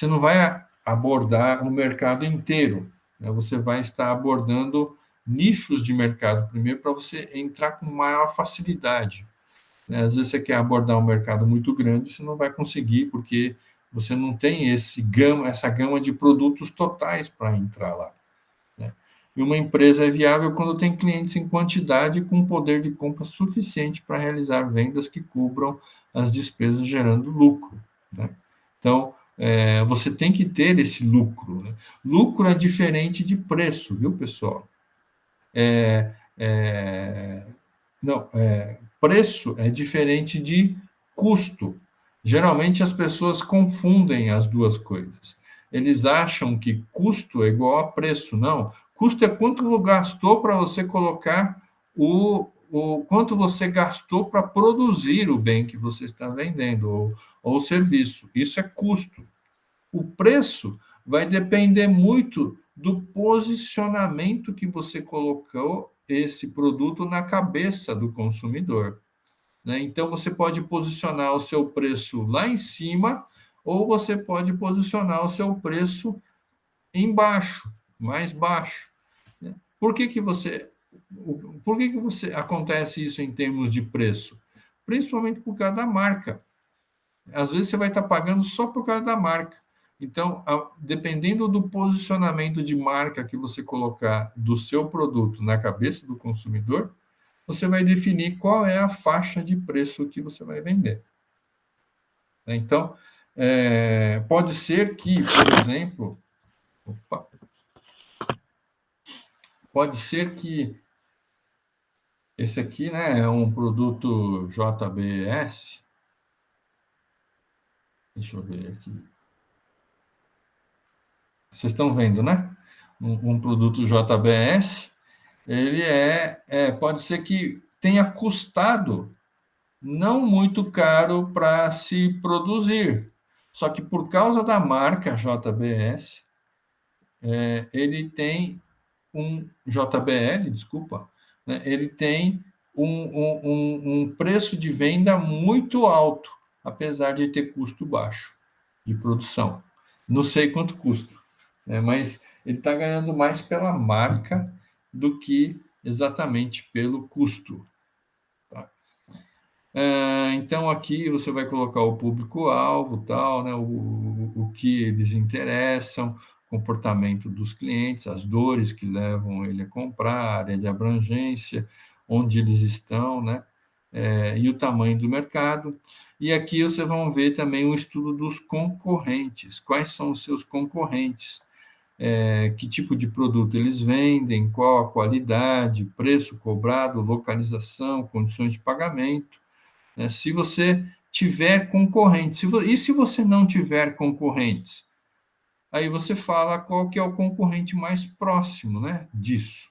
S1: não vai abordar o mercado inteiro, né? Você vai estar abordando nichos de mercado primeiro, para você entrar com maior facilidade, né? Às vezes você quer abordar um mercado muito grande, você não vai conseguir, porque você não tem essa gama de produtos totais para entrar lá, né? E uma empresa é viável quando tem clientes em quantidade e com poder de compra suficiente para realizar vendas que cubram as despesas, gerando lucro, né? Então, você tem que ter esse lucro, né? Lucro é diferente de preço, viu, pessoal? Preço é diferente de custo. Geralmente as pessoas confundem as duas coisas. Eles acham que custo é igual a preço. Não. Custo é quanto você gastou para você colocar o quanto você gastou para produzir o bem que você está vendendo, ou o serviço. Isso é custo. O preço vai depender muito do posicionamento que você colocou esse produto na cabeça do consumidor, né? Então, você pode posicionar o seu preço lá em cima, ou você pode posicionar o seu preço embaixo, mais baixo, né? Por que acontece isso em termos de preço? Principalmente por causa da marca. Às vezes você vai estar pagando só por causa da marca. Então, dependendo do posicionamento de marca que você colocar do seu produto na cabeça do consumidor, você vai definir qual é a faixa de preço que você vai vender. Então, pode ser que, por exemplo, pode ser que esse aqui, né, é um produto JBS. Deixa eu ver aqui. Vocês estão vendo, né? Um produto JBS, ele pode ser que tenha custado não muito caro para se produzir. Só que por causa da marca JBS, ele tem um JBL, desculpa, né? Ele tem um preço de venda muito alto, apesar de ter custo baixo de produção. Não sei quanto custa, né? Mas ele está ganhando mais pela marca do que exatamente pelo custo. Tá? Então, aqui você vai colocar o público-alvo, tal, né? O que eles interessam, comportamento dos clientes, as dores que levam ele a comprar, área de abrangência, onde eles estão, né? e o tamanho do mercado. E aqui vocês vão ver também o estudo dos concorrentes. Quais são os seus concorrentes? Que tipo de produto eles vendem, qual a qualidade, preço cobrado, localização, condições de pagamento. Se você tiver concorrentes, e se você não tiver concorrentes? Aí você fala qual que é o concorrente mais próximo, né, disso.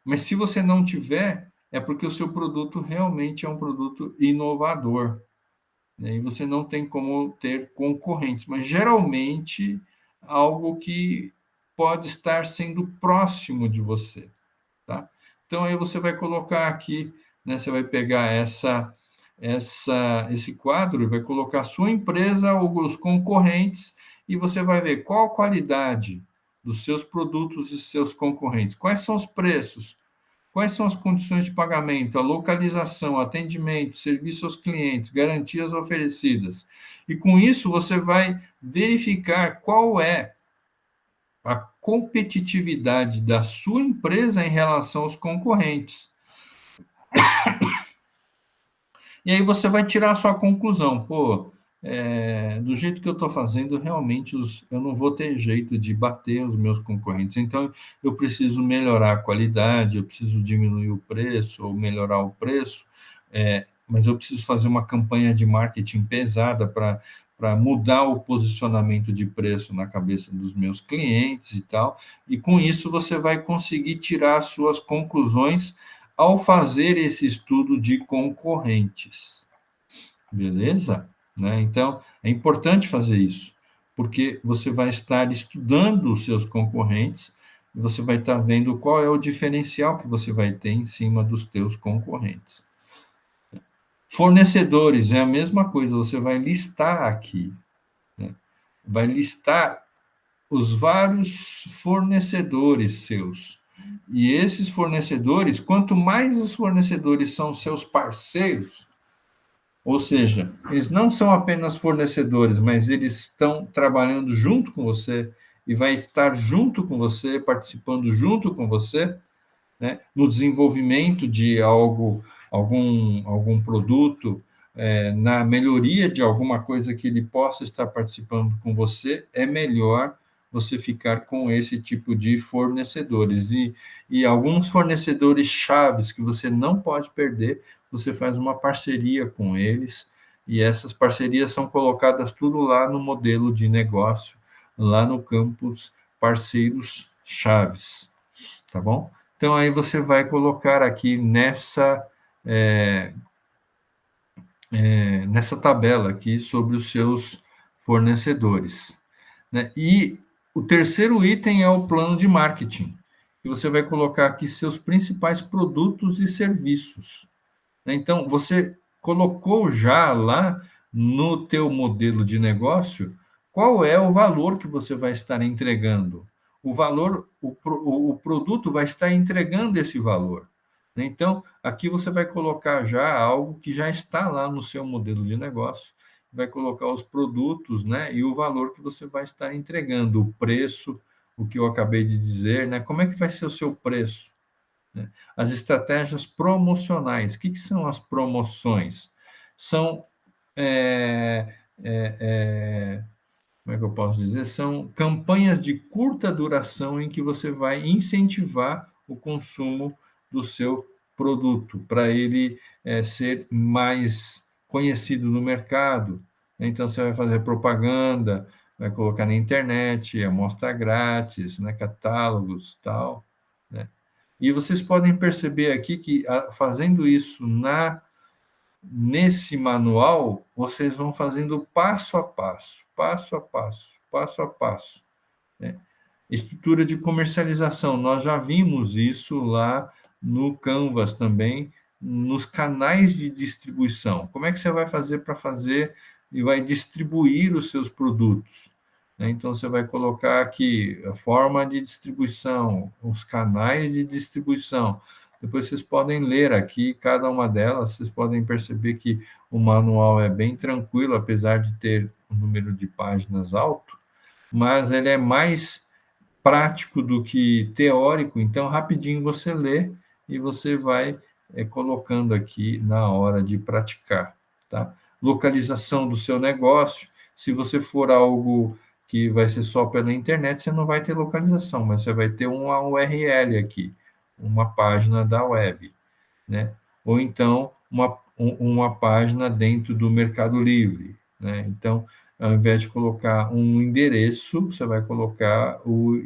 S1: Mas se você não tiver, é porque o seu produto realmente é um produto inovador, né? E você não tem como ter concorrentes, mas geralmente algo que pode estar sendo próximo de você, tá? Então aí você vai colocar aqui, né? Você vai pegar esse quadro e vai colocar a sua empresa ou os concorrentes e você vai ver qual a qualidade dos seus produtos e seus concorrentes, quais são os preços, quais são as condições de pagamento, a localização, atendimento, serviço aos clientes, garantias oferecidas. E com isso você vai verificar qual é a competitividade da sua empresa em relação aos concorrentes. E aí você vai tirar a sua conclusão. Pô, do jeito que eu estou fazendo, realmente eu não vou ter jeito de bater os meus concorrentes. Então, eu preciso melhorar a qualidade, eu preciso diminuir o preço ou melhorar o preço, mas eu preciso fazer uma campanha de marketing pesada para mudar o posicionamento de preço na cabeça dos meus clientes e tal. E com isso você vai conseguir tirar as suas conclusões ao fazer esse estudo de concorrentes. Beleza? Né? Então, é importante fazer isso, porque você vai estar estudando os seus concorrentes, e você vai estar vendo qual é o diferencial que você vai ter em cima dos teus concorrentes. Fornecedores, é a mesma coisa, você vai listar aqui, né? Vai listar os vários fornecedores seus. E esses fornecedores, quanto mais os fornecedores são seus parceiros, ou seja, eles não são apenas fornecedores, mas eles estão trabalhando junto com você e vai estar junto com você, participando junto com você, né, no desenvolvimento de algum produto, na melhoria de alguma coisa que ele possa estar participando com você, é melhor você ficar com esse tipo de fornecedores. E alguns fornecedores chaves que você não pode perder, você faz uma parceria com eles, e essas parcerias são colocadas tudo lá no modelo de negócio, lá no campus parceiros chaves, tá bom? Então, aí você vai colocar aqui nessa tabela aqui sobre os seus fornecedores, né? E o terceiro item é o plano de marketing, que você vai colocar aqui seus principais produtos e serviços. Então, você colocou já lá no teu modelo de negócio qual é o valor que você vai estar entregando. O valor, o produto vai estar entregando esse valor. Então, aqui você vai colocar já algo que já está lá no seu modelo de negócio, vai colocar os produtos, né, e o valor que você vai estar entregando, o preço, o que eu acabei de dizer, né, como é que vai ser o seu preço? As estratégias promocionais. O que são as promoções? São, como é que eu posso dizer? São campanhas de curta duração em que você vai incentivar o consumo do seu produto, para ele ser mais conhecido no mercado. Então, você vai fazer propaganda, vai colocar na internet, amostra grátis, né, catálogos, tal, né? E vocês podem perceber aqui que, fazendo isso nesse manual, vocês vão fazendo passo a passo, né? Estrutura de comercialização, nós já vimos isso lá no Canvas também, nos canais de distribuição. Como é que você vai fazer para fazer e vai distribuir os seus produtos? Então, você vai colocar aqui a forma de distribuição, os canais de distribuição. Depois vocês podem ler aqui cada uma delas, vocês podem perceber que o manual é bem tranquilo, apesar de ter um número de páginas alto, mas ele é mais prático do que teórico, então rapidinho você lê e você vai colocando aqui na hora de praticar, tá? Localização do seu negócio, se você for algo que vai ser só pela internet, você não vai ter localização, mas você vai ter uma URL aqui, uma página da web, né? Ou então uma página dentro do Mercado Livre, né? Então, ao invés de colocar um endereço, você vai colocar o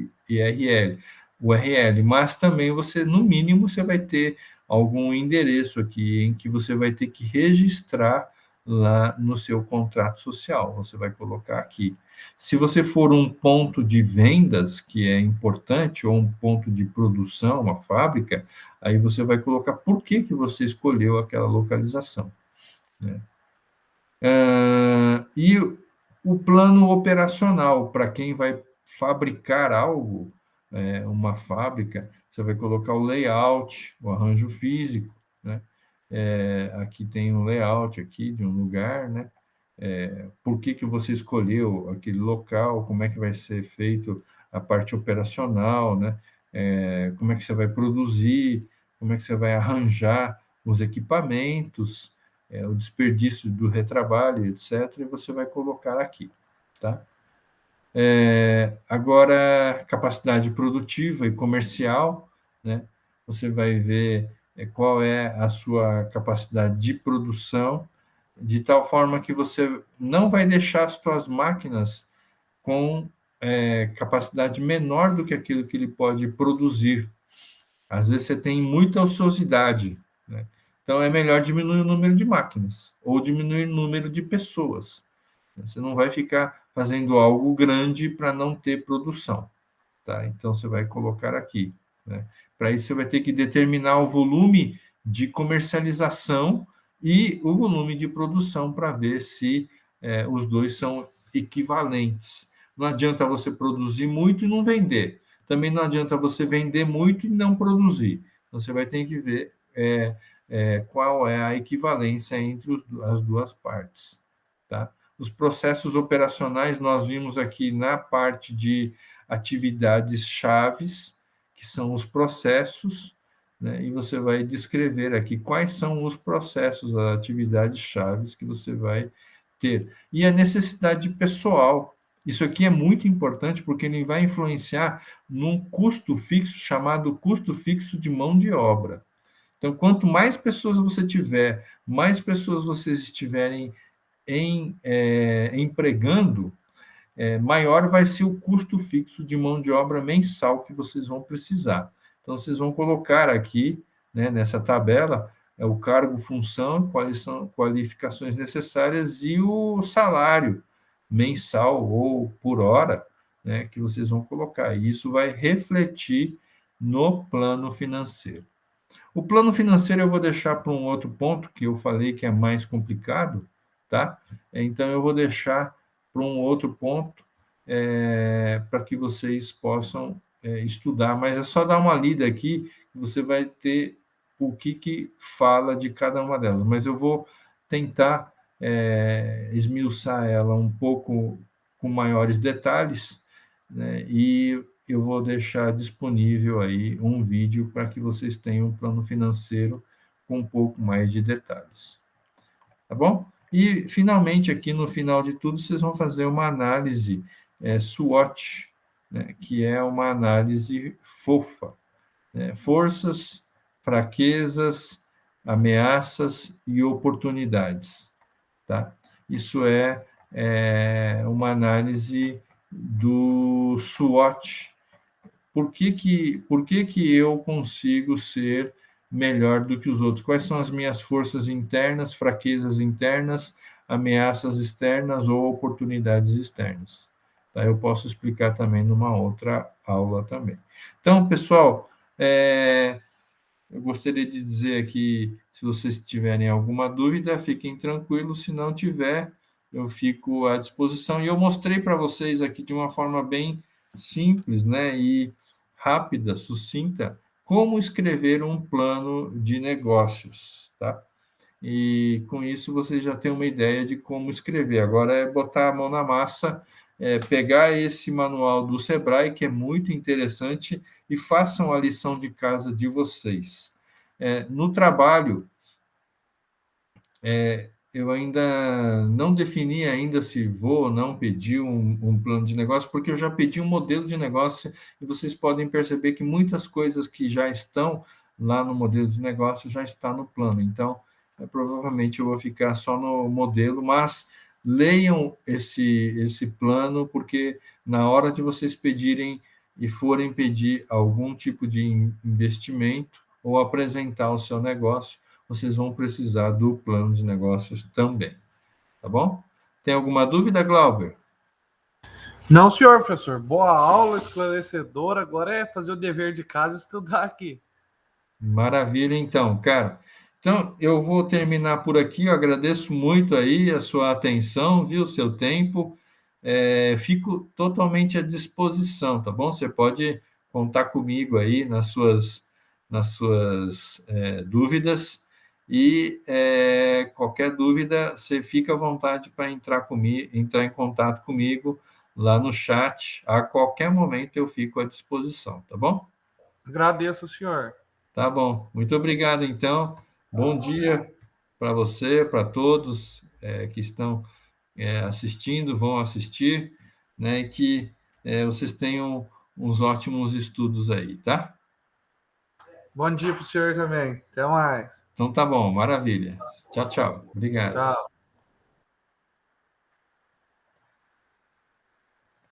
S1: URL, mas também você, no mínimo, você vai ter algum endereço aqui em que você vai ter que registrar lá no seu contrato social. Você vai colocar aqui. Se você for um ponto de vendas, que é importante, ou um ponto de produção, uma fábrica, aí você vai colocar por que você escolheu aquela localização, né? E o plano operacional, para quem vai fabricar algo, uma fábrica, você vai colocar o layout, o arranjo físico, né? Aqui tem um layout aqui de um lugar, né? Por que você escolheu aquele local, como é que vai ser feito a parte operacional, né? Como é que você vai produzir, como é que você vai arranjar os equipamentos, o desperdício do retrabalho, etc., e você vai colocar aqui, tá? Agora, capacidade produtiva e comercial, né? Você vai ver qual é a sua capacidade de produção, de tal forma que você não vai deixar as suas máquinas com capacidade menor do que aquilo que ele pode produzir. Às vezes você tem muita ociosidade, né? Então é melhor diminuir o número de máquinas ou diminuir o número de pessoas. Você não vai ficar fazendo algo grande para não ter produção, tá? Então você vai colocar aqui, né? Para isso você vai ter que determinar o volume de comercialização e o volume de produção para ver se os dois são equivalentes. Não adianta você produzir muito e não vender. Também não adianta você vender muito e não produzir. Então, você vai ter que ver qual é a equivalência entre as duas partes, tá? Os processos operacionais, nós vimos aqui na parte de atividades chaves, que são os processos, né? E você vai descrever aqui quais são os processos, as atividades chaves que você vai ter. E a necessidade pessoal. Isso aqui é muito importante porque ele vai influenciar num custo fixo chamado custo fixo de mão de obra. Então, quanto mais pessoas você tiver, mais pessoas vocês estiverem empregando, maior vai ser o custo fixo de mão de obra mensal que vocês vão precisar. Então, vocês vão colocar aqui, né, nessa tabela, o cargo, função, quais são qualificações necessárias e o salário mensal ou por hora, né, que vocês vão colocar. E isso vai refletir no plano financeiro. O plano financeiro eu vou deixar para um outro ponto, que eu falei que é mais complicado, tá? Então, eu vou deixar para um outro ponto, para que vocês possam estudar, mas é só dar uma lida aqui, você vai ter o que fala de cada uma delas, mas eu vou tentar esmiuçar ela um pouco com maiores detalhes, né? E eu vou deixar disponível aí um vídeo para que vocês tenham um plano financeiro com um pouco mais de detalhes. Tá bom? E, finalmente, aqui no final de tudo, vocês vão fazer uma análise SWOT, né, que é uma análise fofa, né? Forças, fraquezas, ameaças e oportunidades, tá? Isso é uma análise do SWOT. Por que eu consigo ser melhor do que os outros? Quais são as minhas forças internas, fraquezas internas, ameaças externas ou oportunidades externas? Tá? Eu posso explicar também numa outra aula também. Então, pessoal, eu gostaria de dizer aqui, se vocês tiverem alguma dúvida, fiquem tranquilos, se não tiver, eu fico à disposição. E eu mostrei para vocês aqui de uma forma bem simples, né, e rápida, sucinta, como escrever um plano de negócios, tá? E com isso vocês já têm uma ideia de como escrever. Agora é botar a mão na massa, pegar esse manual do Sebrae, que é muito interessante, e façam a lição de casa de vocês. No trabalho, eu ainda não defini ainda se vou ou não pedir um plano de negócio, porque eu já pedi um modelo de negócio e vocês podem perceber que muitas coisas que já estão lá no modelo de negócio já está no plano. Então, provavelmente eu vou ficar só no modelo, mas leiam esse plano, porque na hora de vocês pedirem e forem pedir algum tipo de investimento ou apresentar o seu negócio, vocês vão precisar do plano de negócios também, tá bom? Tem alguma dúvida, Glauber?
S2: Não, senhor, professor. Boa aula, esclarecedora. Agora é fazer o dever de casa e estudar aqui.
S1: Maravilha, então, cara. Então, eu vou terminar por aqui. Eu agradeço muito aí a sua atenção, viu, o seu tempo. Fico totalmente à disposição, tá bom? Você pode contar comigo aí nas suas dúvidas. E qualquer dúvida, você fica à vontade para entrar em contato comigo lá no chat. A qualquer momento eu fico à disposição, tá bom?
S2: Agradeço, senhor.
S1: Tá bom. Muito obrigado, então. Bom dia para você, para todos que estão assistindo, vão assistir, né? E que vocês tenham uns ótimos estudos aí, tá?
S2: Bom dia para o senhor também. Até mais.
S1: Então tá bom, maravilha. Tchau, tchau. Obrigado.
S2: Tchau.